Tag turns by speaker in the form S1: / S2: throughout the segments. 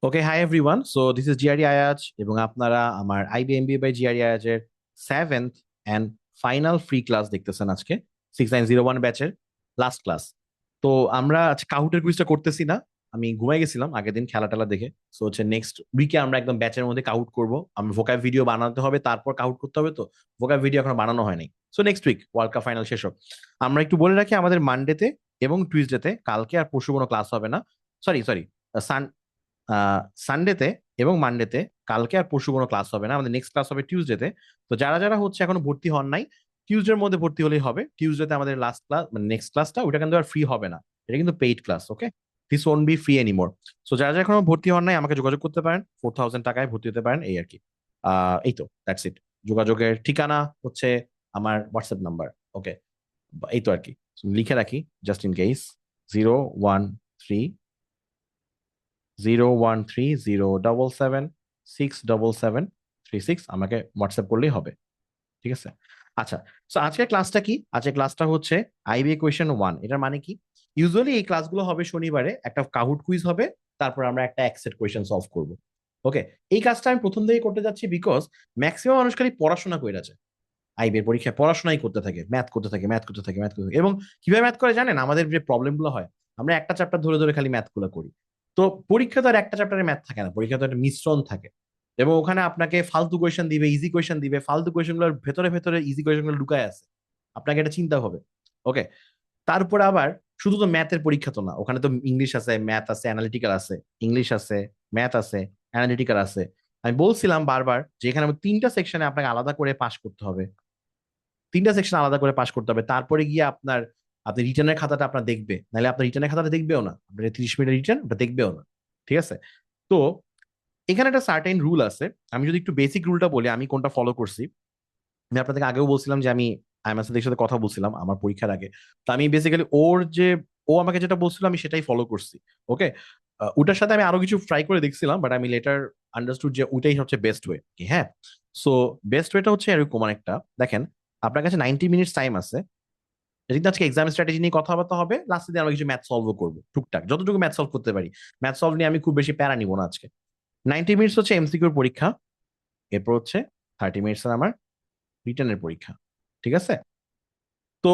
S1: Okay, hi everyone. So this is GRE Ayaz এবং আপনারা আমার আইবিএমবি বাই জিআরই আয়াজের 7th and final free class দেখতেছেন আজকে 6901 ব্যাচের লাস্ট ক্লাস। তো আমরা আজকে কাহুটের কুইজটা করতেছি না। আমি ঘুমাই গেছিলাম আগের দিন খেলা টেলা দেখে। সো হচ্ছে নেক্সট উইকে আমরা একদম ব্যাচের মধ্যে কাউট করবো। আমরা ভোকাব ভিডিও বানাতে হবে, তারপর কাউট করতে হবে। তো ভোকাব ভিডিও এখনো বানানো হয়নি। So next week world cup final শেষ হোক। আমরা একটু বলে রাখি, আমাদের মানডেতে এবং টুইসডেতে, কালকে আর পরশু কোনো ক্লাস হবে না। সরি সরি, সানডেতে এবং মানডেতে, কালকে আর পরশু কোনো ক্লাস হবে না। আমাদের নেক্সট ক্লাস হবে টিউসডেতে। তো যারা যারা হচ্ছে এখনো ভর্তি হন নাই, টিউসডের মধ্যে ভর্তি হলেই হবে। টিউসডেতে আমাদের লাস্ট ক্লাস, মানে নেক্সট ক্লাসটা, ওটা কিন্তু আর ফ্রি হবে না। এটা কিন্তু paid class. Okay, this won't be free anymore. So যারা যারা এখনো ভর্তি হন নাই আমাকে যোগাযোগ করতে পারেন, 4000 টাকায় ভর্তি হতে পারেন, এই আর কি। এই তো, দ্যাটস ইট। যোগাযোগের ঠিকানা হচ্ছে আমার হোয়াটসঅ্যাপ নাম্বার। ওকে, এই তো আর কি। So, লিখে রাখি জাস্ট ইন কেস: 013 013 077 67736। আমাকে হোয়াটসঅ্যাপ করলেই হবে। ঠিক আছে? আচ্ছা, তো আজকের ক্লাসটা কি? আজকের ক্লাসটা হচ্ছে আইবিএ কোয়েশ্চেন 1। এটার মানে কি? ইউজুয়ালি এই ক্লাসগুলো হবে শনিবারে, একটা কাহুট কুইজ হবে, তারপর আমরা একটা একসেট কোয়েশ্চেন সলভ করব। ওকে, এই কাজটা আমি প্রথম থেকে করতে যাচ্ছি বিকজ ম্যাক্সিমাম মানুষ খালি পড়াশোনা করে আছে। আইবিএর পরীক্ষায় পড়াশোনাই করতে থাকে, ম্যাথ করতে থাকে, ম্যাথ করতে থাকে, ম্যাথ করতে থাকে। এবং কিভাবে ম্যাথ করে জানেন? আমাদের যে প্রবলেম গুলো হয়, আমরা একটা চ্যাপ্টার ধরে ধরে খালি ম্যাথ গুলো করি। তো পরীক্ষা তো আর একটা চ্যাপ্টারে ম্যাথ থাকে না, পরীক্ষা তো একটা মিশ্রণ থাকে। এবং ওখানে আপনাকে ফালতু কোয়েশ্চেন দিবে, ইজি কোয়েশ্চেন দিবে, ফালতু কোয়েশ্চেন গুলোর ভেতরে ভেতরে ইজি কোয়েশ্চেন গুলো লুকায় আছে। আপনাকে এটা চিন্তা হবে। ওকে, তারপর আবার শুধু তো ম্যাথের পরীক্ষা তো না, ওখানে তো ইংলিশ আছে, ম্যাথ আছে, অ্যানালিটিক্যাল আছে। ইংলিশ আছে, ম্যাথ আছে, অ্যানালিটিক্যাল আছে। আমি বলছিলাম বারবার যে এখানে 3টা সেকশনে আপনাকে আলাদা করে পাস করতে হবে। 3টা সেকশন আলাদা করে পাস করতে হবে, তারপরে গিয়ে আপনি রিটার্নের খাতাটা আপনার দেখবে, নাহলে আপনার রিটার্নের খাতাটা দেখবেও না, আপনার 30 মিনিটের রিটার্ন ওটা দেখবেও না। ঠিক আছে? তো এখানে একটা সার্টেন রুল আছে। আমি যদি একটু বেসিক রুলটা বলি, আমি কোনটা ফলো করছি। আমি আপনাদেরকে আগেও বলছিলাম যে আমি আইমান সাদিকের সাথে কথা বলছিলাম আমার পরীক্ষার আগে। তো আমি বেসিক্যালি ও আমাকে যেটা বলছিল আমি সেটাই ফলো করছি। ওকে, ওটার সাথে আমি আরো কিছু ট্রাই করে দেখছিলাম, বাট আমি লেটার আন্ডারস্টুড যে ওইটাই হচ্ছে বেস্ট ওয়ে। কি, হ্যাঁ। সো বেস্ট ওয়েটা হচ্ছে এরকম একটা, দেখেন, আপনার কাছে 90 মিনিটস টাইম আছে। যেদিন আজকে এক্সাম স্ট্র্যাটেজি নিয়ে কথাবার্তা হবে, লাস্টে দিয়ে আমরা কিছু ম্যাথ সলভও করবো টুকটাক, যতটুকু ম্যাথ সলভ করতে পারি। ম্যাথ সলভ নিয়ে আমি খুব বেশি প্যারা নিব না আজকে। 90 মিনিটস হচ্ছে এমসিকিউর পরীক্ষা, এরপর হচ্ছে 30 মিনিটস আমার রিটেনের পরীক্ষা। ঠিক আছে? তো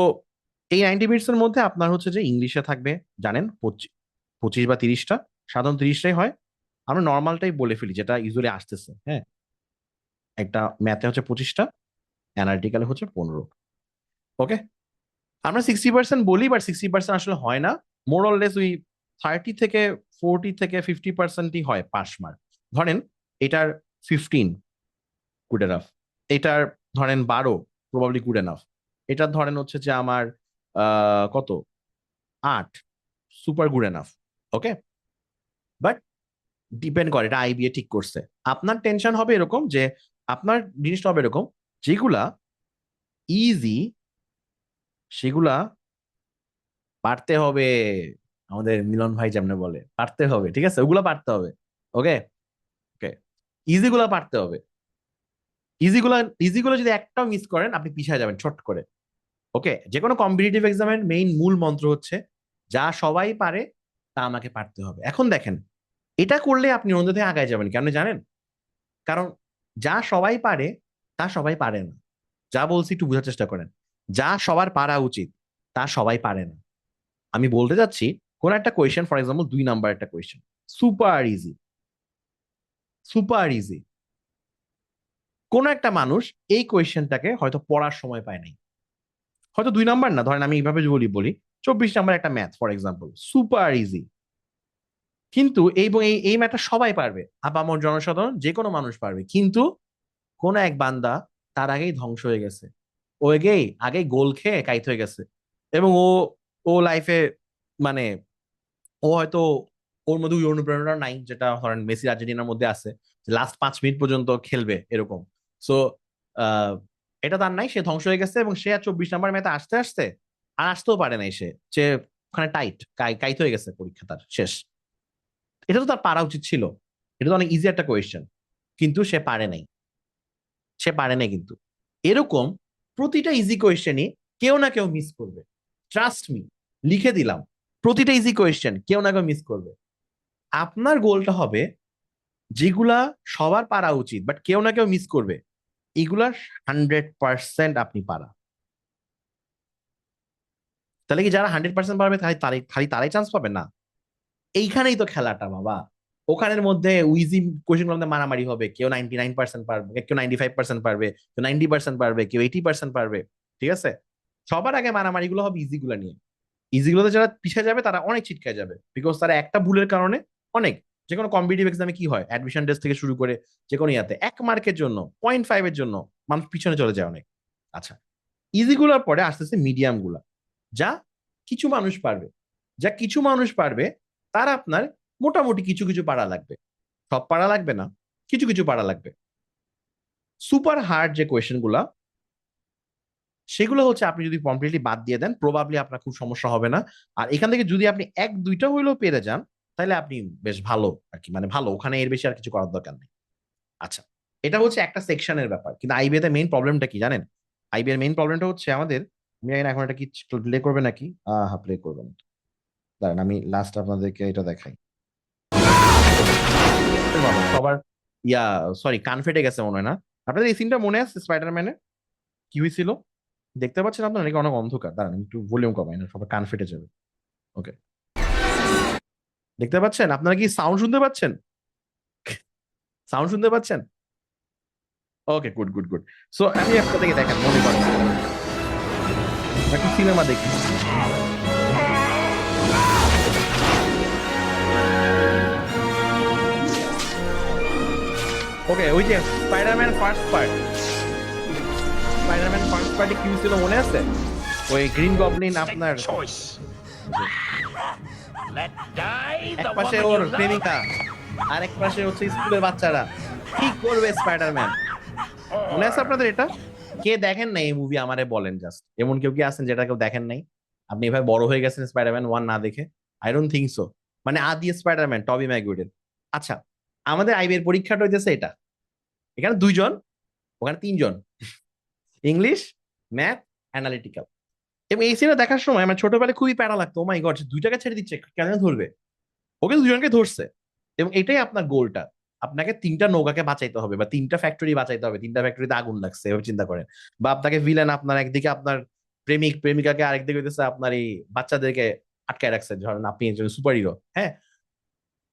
S1: এই 90 মিনিটস এর মধ্যে আপনার হচ্ছে যে ইংলিশে থাকবে, জানেন, 25 বা 30টা, সাধারণত 30টাই হয়। আমরা নর্মালটাই বলে ফেলি যেটা ইউজুয়ালি আসতেছে, হ্যাঁ। একটা ম্যাথে হচ্ছে 25টা, অ্যানালিটিক্যালে হচ্ছে 15। ওকে, আমরা 60% বলি, বাট 60% আসলে হয় না। মোর অর লেস ওই 30 থেকে 40 থেকে 50%ই হয় পাস মার্ক। ধরেন এটার 15 গুড এনাফ, এটার ধরেন 12 প্রবাবলি গুড এনাফ, এটার ধরেন হচ্ছে যে আমার কত, 8 super good enough. Okay, but depend করে এটা আইবিএ ঠিক করছে। আপনার টেনশন হবে এরকম যে, আপনার জিনিসটা হবে এরকম, যেগুলা ইজি সেগুলা পারতে হবে। আমাদের মিলন ভাই যেমন বলে, পারতে হবে। ঠিক আছে, ওগুলা পারতে হবে। ওকে, ওকে, ইজি গুলা পারতে হবে। ইজিগুলা ইজিগুলো যদি একটাও মিস করেন আপনি পিছিয়ে যাবেন ছোট করে। ওকে, যে কোনো কম্পিটিটিভ এক্সামের মেইন মূল মন্ত্র হচ্ছে, যা সবাই পারে তা আমাকে পারতে হবে। এখন দেখেন, এটা করলে আপনি অন্য থেকে আগায় যাবেন, কেন জানেন? কারণ যা সবাই পারে তা সবাই পারে না। যা বলছি একটু বোঝার চেষ্টা করেন। যা সবার পারা উচিত তা সবাই পারে না। আমি বলতে চাচ্ছি, কোন একটা কোয়েশ্চেন, ফর এক্সাম্পল 2 নাম্বার একটা question, super easy, super easy. কোন একটা মানুষ এই কোয়েশ্চেনটাকে হয়তো পড়ার সময় পায় নাই। হয়তো 2 নাম্বার না, ধরেন আমি এইভাবে বলি 24 নাম্বার একটা math for example, super easy. কিন্তু এই ম্যাথটা সবাই পারবে, আপামর জনসাধারণ যে কোনো মানুষ পারবে, কিন্তু কোন এক বান্দা তার আগেই ধ্বংস হয়ে গেছে। ও আগেই গোল খেয়ে কাইত হয়ে গেছে। এবং ও ও লাইফে, মানে, ও হয়তো, ওর মধ্যে ওই অনুপ্রেরণা নাই যেটা ধরেন মেসি আর্জেন্টিনার মধ্যে আছে, যে লাস্ট 5 মিনিট পর্যন্ত খেলবে এরকম। সো এটা তার নাই, সে ধ্বংস হয়ে গেছে। এবং সে আর 24 নাম্বার ম্যাথে আসতে আসতে আর আসতেও পারে নাই। সে ওখানে কাইত হয়ে গেছে, পরীক্ষা তার শেষ। এটা তো তার পারা উচিত ছিল, এটা তো অনেক ইজি একটা কোয়েশ্চেন, কিন্তু সে পারে নাই। কিন্তু এরকম প্রতিটা ইজি কোয়েশ্চেনই কেউ না কেউ মিস করবে। ট্রাস্ট মি, লিখে দিলাম, প্রতিটা ইজি কোয়েশ্চেন কেউ না কেউ মিস করবে। আপনার গোলটা হবে যেগুলা সবার পারা উচিত বাট কেউ না কেউ মিস করবে, এগুলা 100% আপনি পারা। তাহলে কি যারা 100% পারবে খালি তারাই খালি তারাই চান্স পাবে না? এইখানেই তো খেলাটা বাবা। ওখানের মধ্যে উইজি কোশ্চেন মধ্যে মারামারি হবে, কেউ 99% পারবে, কেউ 95% পারবে, কেউ 90% পারবে, কেউ 80% পারবে। ঠিক আছে, সবার আগে মারামারি গুলো হবে ইজি গুলা নিয়ে। ইজি গুলোতে যারা পিছিয়ে যাবে তারা অনেক ছিটকে যাবে, বিকজ তারা একটা ভুলের কারণে অনেক, যে কোনো কম্পিটিভ এক্সামে কি হয়, অ্যাডমিশন টেস্ট থেকে শুরু করে যে কোনো ইয়াতে 1 মার্কের জন্য, 0.5-এর জন্য মানুষ পিছনে চলে যায় অনেক। আচ্ছা, ইজি গুলোর পরে আসতেছে মিডিয়াম গুলা, যা কিছু মানুষ পারবে। যা কিছু মানুষ পারবে তার আপনার মোটামুটি কিছু কিছু পারা লাগবে, সব পারা লাগবে না, কিছু কিছু পারা লাগবে। সুপার হার্ড যে কোয়েশ্চেন গুলা, সেগুলো হচ্ছে আপনি যদি কমপ্লিটলি বাদ দিয়ে দেন প্রবাবলি আপনার খুব সমস্যা হবে না। আর এখান থেকে যদি আপনি এক দুইটা হইলেও পেরে যান, তাহলে আপনি বেশ ভালো আর কি, মানে ভালো, ওখানে এর বেশি আর কিছু করার দরকার নেই। আচ্ছা, এটা হচ্ছে একটা সেকশনের ব্যাপার, কিন্তু আইবিএ তে মেইন প্রবলেমটা কি জানেন? আইবিএ এর মেইন প্রবলেমটা হচ্ছে আমাদের, আমি জানি না এখন এটা কি প্লে করবে নাকি, হ্যাঁ প্লে করবেন, দাঁড়ান আমি লাস্ট আপনাদেরকে এটা দেখাই। বাবা, সবার ইয়া, সরি কান ফেটে গেছে মনে হয় না? আপনাদের এই সিনটা মনে আছে স্পাইডারম্যানের কি হয়েছিল? দেখতে পাচ্ছেন আপনারা নাকি অনেক অন্ধকার? দাঁড়ান আমি একটু ভলিউম কমাই, না সবার কান ফেটে যাবে। ওকে, দেখতে পাচ্ছেন? আপনারা কি সাউন্ড শুনতে পাচ্ছেন? সাউন্ড শুনতে পাচ্ছেন? ওকে, গুড গুড গুড। সো আমি আপনাদেরকে দেখেন, মনে করেন একটা সিনেমা দেখি। ওকে, ওই যে Spiderman first part, Spiderman first পার্টে কি ছিল মনে আছে? ওই গ্রিন গবলিন আপনার এক পাশে ওর প্রেমিকা, আর এক পাশে হচ্ছে স্কুলের বাচ্চারা, কি করবে স্পাইডারম্যান? মনে আছে আপনাদের এটা? কে দেখেন নাই এই মুভি আমারে বলেন জাস্ট, এমন কেউ কি আছেন যেটা কেউ দেখেন নাই? আপনি এভাবে বড় হয়ে গেছেন স্পাইডারম্যান 1 না দেখে? I don't think so. মানে আদি স্পাইডারম্যান টবি ম্যাগুইরের। আচ্ছা, আমাদের আইবির পরীক্ষাটা হইতেছে এটা, এখানে 2 জন, ওখানে 3 জন, ইংলিশ, ম্যাথ, অ্যানালিটিক্যাল। এবং এই সিনে দেখার সময় আমার ছোটবেলায় খুবই প্যারা লাগতো, ও মাই গড, দুইটাকে ছেড়ে দিচ্ছে কেন ধরবে, ওকে 2 জনকে ধরছে। এবং এটাই আপনার গোলটা, আপনাকে 3টা নৌকাকে বাঁচাইতে হবে, বা 3টা ফ্যাক্টরি বাঁচাইতে হবে, 3টা ফ্যাক্টরিতে আগুন লাগছে এভাবে চিন্তা করেন। বা আপনাকে ভিলেন আপনার একদিকে আপনার প্রেমিক প্রেমিকাকে, আরেকদিকে হইতেছে আপনার এই বাচ্চাদেরকে আটকায় রাখছে, ধরেন আপনি একজন সুপার হিরো। হ্যাঁ,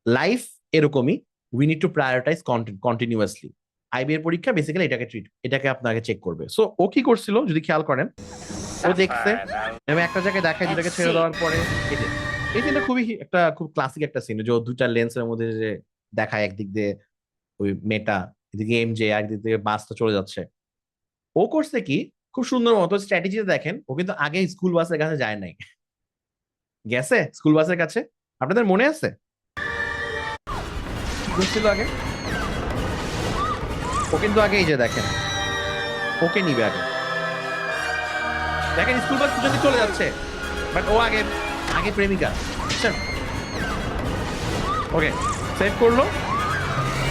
S1: লাইফ এরকমই, we need to prioritize continuously. IB এর পরীক্ষা বেসিক্যালি এটাকে আপনাকে চেক করবে। সো ও কি করছিল যদি খেয়াল করেন, ও দেখছে এবং একটা জায়গায় দেখায় দুটাকে ছেড়ে দেওয়ার পরে, এই যে এই সিনটা একটা খুব ক্লাসিক একটা সিন, যে ও দুটা লেন্সের মধ্যে যে দেখায়, একদিক দিয়ে ওই মেটা, এদিকে এমজে, আর একদিক দিয়ে বাসটা চলে যাচ্ছে। ও করছে কি, খুব সুন্দর মতো স্ট্র্যাটেজিতে দেখেন, ও কিন্তু আগে স্কুল বাসের কাছে যায় নাই, গেছে স্কুল বাসের কাছে। আপনাদের মনে আছে কি করছিল আগে? ও কিন্তু আগে এই যে দেখেন, ওকে নিবে আগে, দেখেন স্কুল বাস পিছন দিয়ে চলে যাচ্ছে, বাট ও আগে, আগে প্রেমিকা, বুঝছেন? ওকে, সেভ করলো,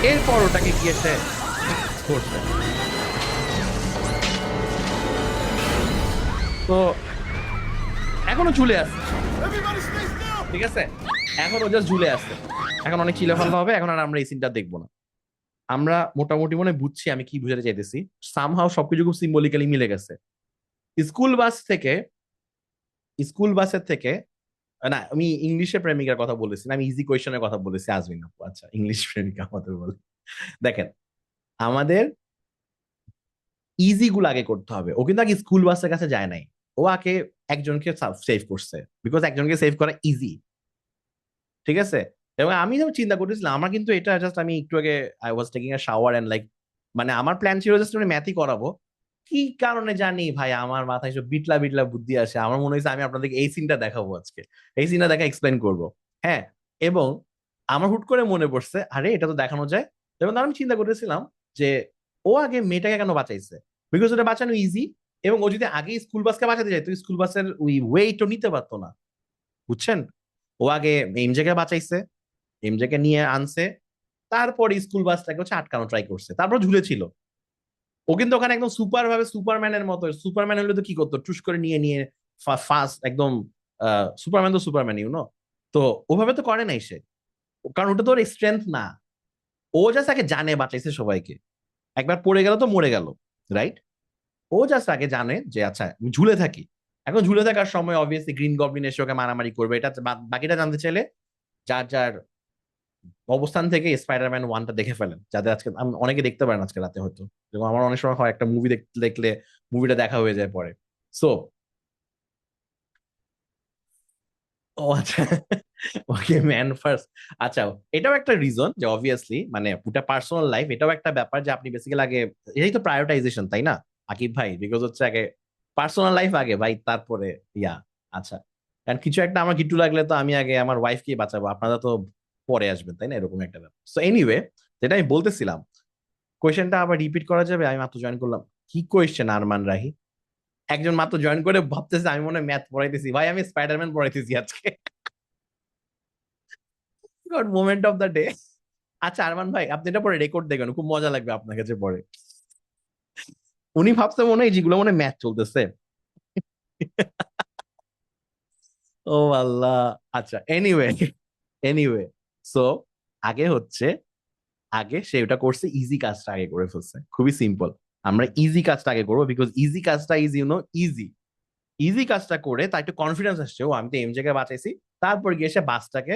S1: এরপর ওটাকে গিয়েছে ধরছে। তো এখনো ঝুলে আছে, ঠিক আছে, এখন ও জাস্ট ঝুলে আছে। এখন অনেক চিল্লাফাল্লা হবে, এখন আর আমরা এই সিনটা দেখবো না। আমরা মোটামুটি মনে হয় বুঝছি আমি কি বুঝাতে চাইতেছি, সামহাও সবকিছু খুব সিম্বলিক্যালি মিলে গেছে। স্কুল বাস থেকে, স্কুল বাসের থেকে, না আমি ইংলিশে প্রেমিকার কথা বলেছি না, আমি ইজি কোয়েশনের কথা বলেছি আজমিন আপু। আচ্ছা, ইংলিশ প্রেমিকা আমাদের বলে, দেখেন আমাদের ইজি গুলো আগে করতে হবে। ও কিন্তু আগে স্কুল বাসের কাছে যায় নাই, ও আগে একজনকে সেভ করছে, বিকজ একজনকে সেভ করা ইজি, ঠিক আছে? এবং আমি যখন চিন্তা করতেছিলাম, আমার কিন্তু এটা জাস্ট, আমি একটু আগে I was taking a shower and like, মানে আমার প্ল্যান ছিল জাস্ট আমি ম্যাথই করাবো। কি কারণে জানি ভাই আমার মাথায় সব বিটলা বিটলা বুদ্ধি আসে, আমার মনে হয়েছে আমি আপনাদেরকে এই সিনটা দেখাবো আজকে, এই সিনটা দেখা এক্সপ্লেন করব। হ্যাঁ, এবং আমার হুট করে মনে পড়ছে, আরে এটা তো দেখানো যায়। এবং তখন আমি চিন্তা করতেছিলাম যে ও আগে মেয়েটাকে কেন বাঁচাইছে, বিকজ ওটা বাঁচানো ইজি। এবং ও যদি আগে স্কুল বাসকে বাঁচাতে যায় তো স্কুল বাসের ওই ওয়েটও নিতে পারতো না, বুঝছেন? ও আগে এমজেকে বাঁচাইছে, এমজেকে নিয়ে আনছে, তারপর স্কুল বাসটাকে হচ্ছে আটকানো ট্রাই করছে, তারপর ঝুলেছিল। ও কিন্তু ওখানে একদম সুপার ভাবে, সুপারম্যানের মতো, সুপারম্যান হলে তো কি করতো, টুস করে নিয়ে নিয়ে ফাস্ট একদম, সুপারম্যান তো সুপারম্যান, তো ওভাবে তো করে নাই সে, কারণ ওটা তো ওর স্ট্রেংথ না। ও জাস্ট আগে জানে বাঁচাইছে সবাইকে, একবার পড়ে গেল তো মরে গেল, রাইট? ও জাস্ট আগে জানে যে আচ্ছা আমি ঝুলে থাকি, এখন ঝুলে থাকার সময় অবভিয়াসলি গ্রিন গবলিন এসে ওকে মারামারি করবে, এটা বাকিটা জানতে চাইলে যার যার অবস্থান থেকে স্পাইডারম্যান ওয়ানটা দেখে ফেলেন, যাদের আজকে অনেকে দেখতে পারেন আজকে রাতে হয়তো, যেমন আমার অনেক সময় হয় একটা মুভি দেখতে দেখলে মুভিটা দেখা হয়ে যায় পরে। সো ও আচ্ছা, ওকে ম্যান ফার্স্ট। আচ্ছা, এটাও একটা রিজন যে অবভিয়াসলি মানে ওটা পার্সোনাল লাইফ, এটাও একটা ব্যাপার যে আপনি বেসিক্যালি আগে, এটাই তো প্রায়োরিটাইজেশন তাই না আকিব ভাই, বিকজ হচ্ছে আগে পার্সোনাল লাইফ আগে ভাই, তারপরে ইয়া। আচ্ছা, কারণ কিছু একটা আমার কিট্টু লাগলে তো আমি আগে আমার ওয়াইফকে বাঁচাবো, আপনারা তো পরে আসবেন তাই না, এরকম একটা ব্যাপার। সো এনিওয়ে, যেটা আমি বলতেছিলাম, কোয়েশ্চেনটা আবার রিপিট করা যাবে? আমি মাত্র জয়েন করলাম। কি কোয়েশ্চেন আরমান রাহি? একজন মাত্র জয়েন করে ভাবতেছে আমি মনে হয় ম্যাথ পড়াইতেছি, ভাই আমি স্পাইডারম্যান পড়াইতেছি আজকে। God moment of the day. আচ্ছা আরমান ভাই, আপনি এটা পরে রেকর্ড দেখবেন, খুব মজা লাগবে আপনার কাছে পরে। উনি ভাবছে মনে হয় যেগুলো মনে ম্যাথ চলতেছে। ও আল্লাহ। আচ্ছা এনিওয়ে, এনিওয়ে, সো আগে হচ্ছে, আগে সে ওটা করছে, ইজি কাজটা আগে করে ফেলছে, খুবই সিম্পল। আমরা ইজি কাজটা আগে করবো, বিকজ ইজি কাজটা ইজ ইজি। ইজি কাজটা করে তার একটু কনফিডেন্স আসছে, ও আমি তো এম জায়গায় বাঁচাইছি। তারপর গিয়ে সে বাসটাকে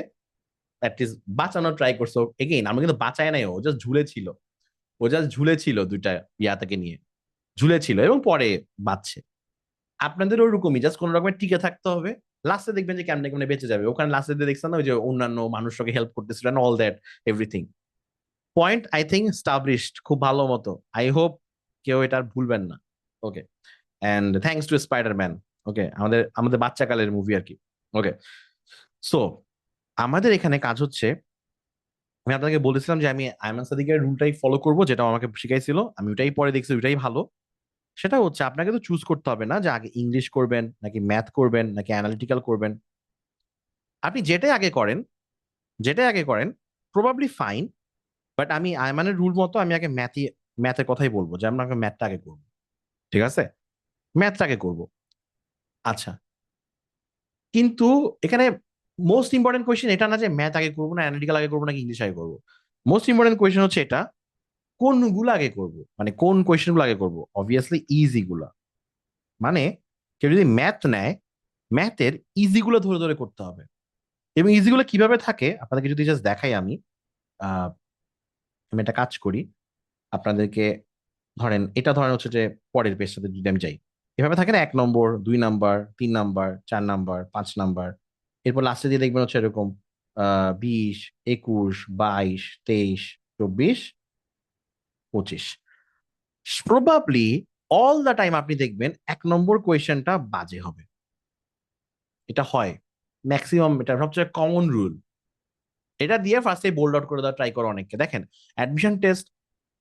S1: অ্যাটলিস্ট বাঁচানোর ট্রাই করছে। এগেইন আমরা কিন্তু বাঁচায় নাই, ও জাস্ট ঝুলে ছিল, ও জাস্ট ঝুলে ছিল দুইটা ইয়া থেকে নিয়ে, ঝুলে ছিল এবং পরে বাঁচছে। আপনাদের ওরকমই জাস্ট কোন রকমের টিকে থাকতে হবে, লাস্টে দেখবেন যে কেমনে কেমনে বেঁচে যাবে। ওখানে লাস্টে দিয়ে দেখছেন না ওই যে অন্যান্য মানুষকে হেল্প করতেছিল, all that everything. Point I think established খুব ভালো মতো। আই হোপ কেউ এটা আর ভুলবেন না। ওকে, অ্যান্ড থ্যাঙ্কস টু স্পাইডারম্যান। ওকে, আমাদের আমাদের বাচ্চাকালের মুভি আর কি। ওকে, সো আমাদের এখানে কাজ হচ্ছে, আমি আপনাকে বলেছিলাম যে আমি আয়মান সাদিকের রুলটাই ফলো করব, যেটা ও আমাকে শিখাইছিল, আমি ওটাই পরে দেখছি ওইটাই ভালো। সেটা হচ্ছে আপনাকে তো চুজ করতে হবে না যে আগে ইংলিশ করবেন নাকি ম্যাথ করবেন নাকি অ্যানালিটিক্যাল করবেন। আপনি যেটাই আগে করেন, যেটাই আগে করেন প্রবাবলি ফাইন। বাট আমি আয়মানের রুল মতো আমি আগে ম্যাথের কথাই বলবো, যে আমরা আগে ম্যাথটা আগে করবো। ঠিক আছে, ম্যাথটা আগে করবো। আচ্ছা, কিন্তু এখানে মোস্ট ইম্পর্টেন্ট কোয়েশ্চেন এটা না যে ম্যাথ আগে করবো না অ্যানালিটিক্যাল আগে করবো নাকি ইংলিশ আগে করবো। মোস্ট ইম্পর্টেন্ট কোয়েশ্চেন হচ্ছে এটা, কোনগুলো আগে করব, মানে কোন কোয়েশ্চেন গুলো আগে করবো। অবভিয়াসলি ইজি গুলা, মানে কেউ যদি ম্যাথ নেয়, ম্যাথের ইজি গুলো ধরে ধরে করতে হবে। এবং ইজি গুলো কিভাবে থাকে আপনাদেরকে যদি জাস্ট দেখাই আমি, আহ আমি একটা কাজ করি আপনাদেরকে। ধরেন এটা ধরেন হচ্ছে যে পরের পেজটাতে যদি আমি যাই, এভাবে থাকে না, 1 নম্বর, 2 নাম্বার, 3 নাম্বার, 4 নাম্বার, 5 নাম্বার, এরপর লাস্টে দিয়ে দেখবেন হচ্ছে এরকম 20, 21, 22, 23, 24, 25। প্রবাবলি অল দ্য টাইম আপনি দেখবেন 1 নম্বর কোয়েশ্চেনটা বাজে হবে। এটা হয় ম্যাক্সিমাম, এটা সবচেয়ে কমন রুল। এটা দিয়ে ফার্স্টে বোল্ড আউট করে দেওয়া ট্রাই করো অনেককে দেখেন। অ্যাডমিশন টেস্ট,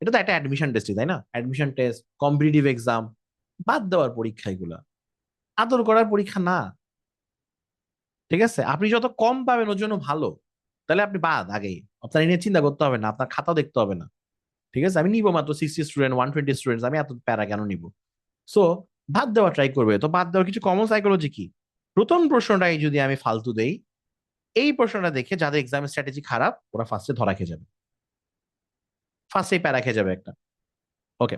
S1: এটা তো একটা অ্যাডমিশন টেস্টই তাই না, অ্যাডমিশন টেস্ট, কম্পিটিটিভ এক্সাম, বাদ দেওয়ার পরীক্ষা, এগুলা আদর করার পরীক্ষা না। ঠিক আছে, আপনি যত কম পাবেন ওর জন্য ভালো, তাহলে আপনি বাদ আগেই, আপনার এ নিয়ে চিন্তা করতে হবে না, আপনার খাতা দেখতে হবে না। ঠিক আছে, আমি নিবো মাত্র 60 স্টুডেন্ট, 120 স্টুডেন্ট, আমি এত প্যারা কেন নিব? সো বাদ দেওয়া ট্রাই করবে। তো বাদ দেওয়ার কিছু কমন সাইকোলজি কি? প্রথম প্রশ্নটাই যদি আমি ফালতু দেই, এই প্রশ্নটা দেখে যাদের এক্সাম স্ট্র্যাটেজি খারাপ ওরা ফার্স্টে ধরা খেয়ে যাবে, ফার্স্টেই প্যারা খেয়ে যাবে একটা। ওকে,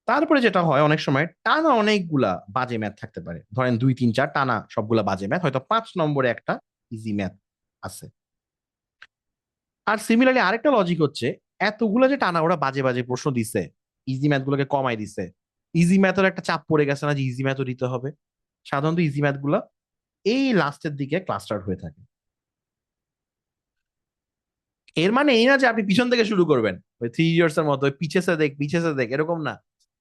S1: তারপরে যেটা হয় অনেক সময় টানা অনেকগুলা বাজে ম্যাথ থাকতে পারে, ধরেন 2, 3, 4 টানা সবগুলা বাজে ম্যাথ, হয়তো 5 নম্বরে একটা ইজি ম্যাথ আছে। আর সিমিলারলি আরেকটা লজিক হচ্ছে, এতগুলা যে টানা ওরা বাজে বাজে প্রশ্ন দিছে, ইজি ম্যাথ গুলোকে কমাই দিছে, ইজি ম্যাথের একটা চাপ পড়ে গেছে না যে ইজি ম্যাথও দিতে হবে। সাধারণত ইজি ম্যাথ গুলা এই লাস্টের দিকে ক্লাস্টার হয়ে থাকে। এর মানে এই না যে আপনি পিছন থেকে শুরু করবেন, ওই 3 ইয়ার্স এর মতো পিছে সে দেখ এরকম না।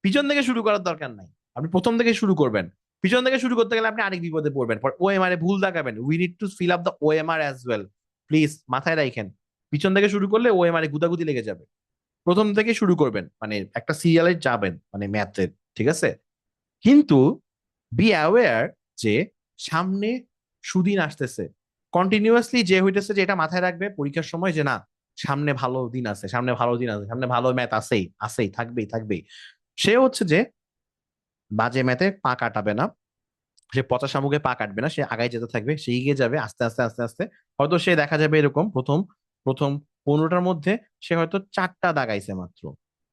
S1: পিছন থেকে শুরু করার দরকার নাই, আপনি প্রথম থেকে শুরু করবেন। পিছন থেকে শুরু করতে গেলে আপনি আরেক বিপদে পড়বেন, পর ওএমআর এ ভুল দেখাবেন। We need two fill up the OMR as well, please মাথায় রাখেন। পিছন থেকে শুরু করলে ওএমআর এ গুদাগুদি লেগে যাবে। প্রথম থেকে শুরু করবেন, মানে একটা সিরিয়ালে যাবেন মানে ম্যাথের। ঠিক আছে, কিন্তু বি অ্যাওয়্যার যে সামনে সুদিন আসতেছে, কন্টিনিউয়াসলি যে হইতেছে, যে এটা মাথায় রাখবে পরীক্ষার সময় যে না, সামনে ভালো দিন আছে, সামনে ভালো দিন আছে, সামনে ভালো ম্যাথ আছেই আছেই, থাকবেই থাকবেই। সে হচ্ছে যে বাজে ম্যাথে পা কাটাবে না, সে পচা শামুকে পা কাটবে না, সে আগায় যেতে থাকবে, সে এগিয়ে যাবে আস্তে আস্তে আস্তে আস্তে। হয়তো সে দেখা যাবে এরকম প্রথম প্রথম 15টার মধ্যে সে হয়তো 4টা দাগাইছে মাত্র,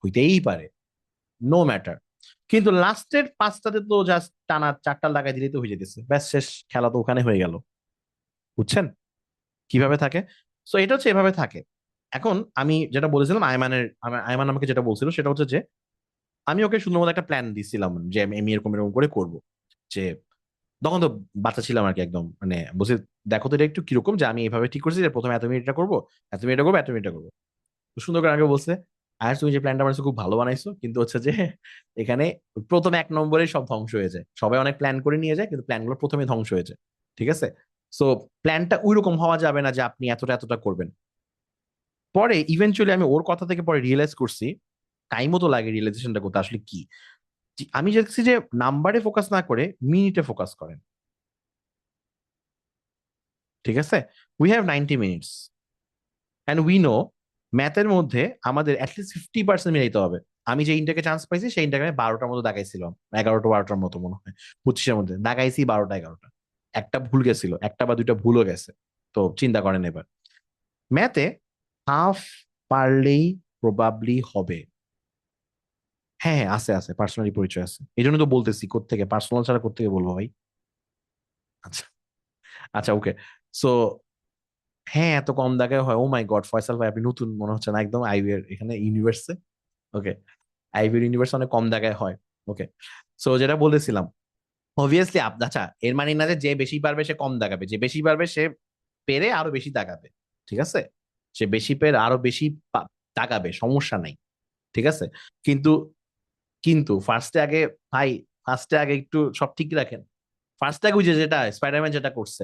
S1: হইতেই পারে, নো ম্যাটার। কিন্তু লাস্টের 5টাতে তো জাস্ট টানা 4টা লাগাই দিলেই তো হয়ে যেতেছে, ব্যাস শেষ, খেলা তো ওখানে হয়ে গেল। বুঝছেন কিভাবে থাকে? সো এটা হচ্ছে এভাবে থাকে। এখন আমি যেটা বলেছিলাম, আয়মান আমাকে যেটা বলছিল সেটা হচ্ছে যে আমি ওকে সুন্দরমতো একটা প্ল্যান দিছিলাম যে আমি এরকম এরকম করে করবো। যে তখন তো বাচ্চা ছিলাম আর কি, একদম মানে বসে, দেখো তো এটা একটু কিরকম, যে আমি এইভাবে ঠিক করছি যে প্রথমে এত মিনিট এটা করবো, এত মিনিট এটা করবো, এত মিনিট এটা করবো। তো সুন্দর করে আগে বলছে, আর তুমি যে প্ল্যানটা বানাইছো খুব ভালো বানাইছো, কিন্তু হচ্ছে যে এখানে প্রথম 1 নম্বরে সব ধ্বংস হয়ে যায়। সবাই অনেক প্ল্যান করে নিয়ে যায়, কিন্তু প্ল্যানগুলো প্রথমে ধ্বংস হয়ে যায়। ঠিক আছে? সো প্ল্যানটা ওইরকম হওয়া যাবে না যে আপনি এতটা এতটা করবেন। পরে ইভেনচুয়ালি আমি ওর কথা থেকে পরে রিয়েলাইজ করছি, টাইমও তো লাগে রিয়েলাইজেশনটা করতে আসলে কি। আমি দেখছি যে নাম্বারে ফোকাস না করে মিনিটে ফোকাস করেন। ঠিক আছে? We have 90 minutes and we know ম্যাথের মধ্যে আমাদের অ্যাটলিস্ট 50% মিলাইতে হবে। আমি যে ইনটেকে চান্স পাইছি সেই ইনটেকে আমি 12টার মতো দাগাইছিলাম, 11টা 12টার মতো মনে হয়, 25-এর মধ্যে দাগাইছি 12টা 11টা। একটা ভুল গেছিল, একটা বা দুইটা ভুলও গেছে। তো চিন্তা করেন এবার, ম্যাথে হাফ পারলেই প্রবাবলি হবে। হ্যাঁ হ্যাঁ, আছে আছে, পার্সোনালি পরিচয় আছে, এই জন্য তো বলতেছি, কোত্থেকে পার্সোনাল ছাড়া কোত্থেকে বলবো ভাই। আচ্ছা, আচ্ছা, ওকে। সো হ্যাঁ, এত কম দাগায় হয়? ও মাই গড, ফয়সাল ভাই আপনি নতুন মনে হচ্ছে না একদম আইবি এর এখানে ইউনিভার্সে। ওকে, আইবির ইউনিভার্স অনেক কম জায়গায় হয়। ওকে, সো যেটা বলেছিলাম, অবভিয়াসলি আচ্ছা, এর মানে না যে যে বেশি পারবে সে কম দাগাবে, যে বেশি পারবে সে পেরে আরো বেশি দাগাবে। ঠিক আছে? সে বেশি পেরে আরো বেশি দাগাবে, সমস্যা নাই। ঠিক আছে? কিন্তু কিন্তু ফার্স্টে আগে, ভাই, ফার্স্টে আগে একটু সব ঠিক রাখেন। ফার্স্টে আগে ওই যে যেটা স্পাইডারম্যান যেটা করছে,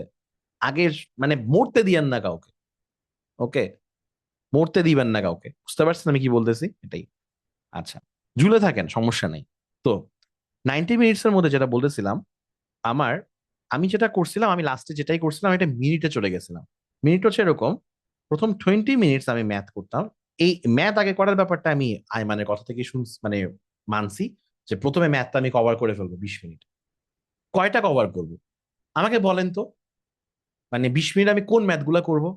S1: আগে মানে মরতে দিয়েন না কাউকে। ওকে, মরতে দিবেন না কাউকে, বুঝতে পারছেন আমি কি বলতেছি? এটাই। আচ্ছা, ঝুলে থাকেন, সমস্যা নেই। তো 90 মিনিটস এর মধ্যে যেটা বলতেছিলাম, আমার, আমি যেটা করছিলাম, আমি লাস্টে যেটাই করছিলাম এটা মিনিটে চলে গেছিলাম। মিনিট হচ্ছে এরকম, প্রথম 20 মিনিটস আমি ম্যাথ করতাম। এই ম্যাথ আগে করার ব্যাপারটা আমি আইমানের কথা থেকে শুন মানে মানছি, যে প্রথমে ম্যাথটা আমি কভার করে ফেলবো 20 মিনিট। কয়টা কভার করব আমাকে বলেন তো? মানে 20 মিনিট আমি কোন ম্যাথ গুলা করবো?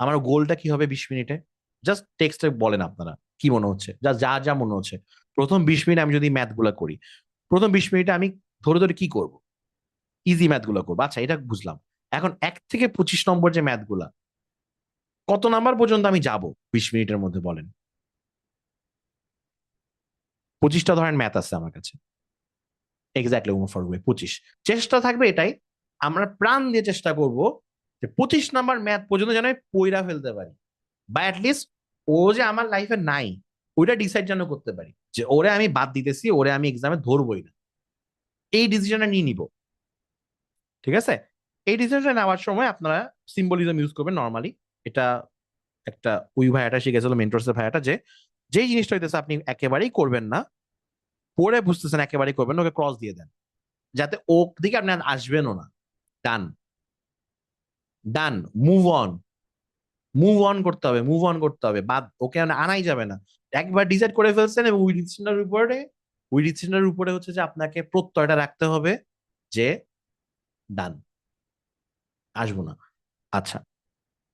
S1: আমার গোলটা কি হবে 20 মিনিটে? জাস্ট টেক্সটে বলেন আপনারা, কি মনে হচ্ছে, যা যা যা মনে হচ্ছে। প্রথম 20 মিনিট আমি যদি ম্যাথ গুলা করি, প্রথম 20 মিনিটে আমি ধরে ধরে কি করব? ইজি ম্যাথ গুলো করবো, আচ্ছা এটা বুঝলাম। এখন 1 থেকে 25 নম্বর যে ম্যাথ গুলা, কত নাম্বার পর্যন্ত আমি যাব 20 মিনিটের মধ্যে বলেন? 25টা ধরেন ম্যাথ আছে আমার কাছে, এক্স্যাক্টলি ফর 25। চেষ্টা থাকবে এটাই, আমরা প্রাণ দিয়ে চেষ্টা করব যে 25 নাম্বার ম্যাথ পর্যন্ত যেন আমি পইরা ফেলতে পারি, বা অ্যাটলিস্ট ও যে আমার লাইফে নাই ওইটা ডিসাইড যেন করতে পারি, যে ওরে আমি বাদ দিতেছি, ওরে আমি এক্সামে ধরবই না, এই ডিসিশনটা নিয়ে নিব। ঠিক আছে? এই ডিসিশনটা নেওয়ার সময় আপনারা সিম্বলিজম ইউজ করবেন নর্মালি। এটা একটা, ওই ভাইয়াটা শিখেছিল মেন্টরসের ভাইয়াটা, যে যেই জিনিসটা হইতেছে আপনি একেবারেই করবেন না, পরে বুঝতেছেন একেবারেই করবেন না, ওকে ক্রস দিয়ে দেন, যাতে ও দিকে আপনি আর আসবেনও না। ডান, ডান, মুভ অন, মুভ অন করতে হবে, মুভ অন করতে হবে, বাদ, ওকে আনাই যাবে না। একবার ডিসাইড করে ফেলছেন, এবং ওই ডিসিশনের উপরে হচ্ছে যে আপনাকে প্রত্যয়টা রাখতে হবে যে ডান, আসবো না। আচ্ছা,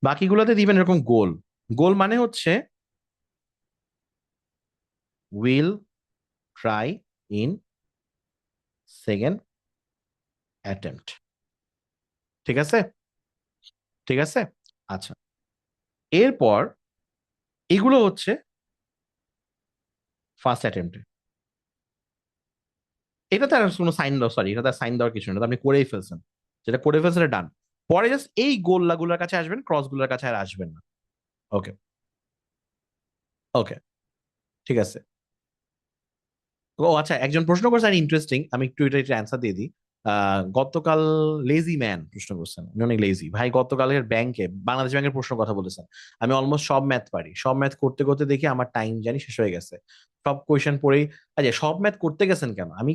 S1: বাকিগুলোতে দিবেন এরকম গোল। গোল মানে হচ্ছে will try in second attempt. ঠিক আছে? ঠিক আছে? আচ্ছা, এরপর এগুলো হচ্ছে ফার্স্ট অ্যাটেম্পটে। এটাতে আর কোনো সাইন দেওয়া, সরি, এটাতে সাইন দেওয়ার কিছু না, এটা আপনি করেই ফেলছেন, যেটা করে ফেলছেন ডান। পরে জাস্ট এই গোল্লাগুলোর কাছে আসবেন, ক্রস গুলোর কাছে আর আসবেন না। ওকে, ওকে, ঠিক আছে। ও আচ্ছা, একজন প্রশ্ন করছে, আর ইন্টারেস্টিং, আমি একটু এটা অ্যান্সার দিয়ে দিই। গতকাল লেজি ম্যান প্রশ্ন করছেন, আমি অনেক লেজি ভাই, গতকালের ব্যাংকে, বাংলাদেশ ব্যাংকের প্রশ্ন কথা বলেছেন। আমি অলমোস্ট সব ম্যাথ পারি, সব ম্যাথ করতে করতে দেখি আমার টাইম জানি শেষ হয়ে গেছে, সব কোয়েশ্চেন পড়েই। আচ্ছা, সব ম্যাথ করতে গেছেন কেন? আমি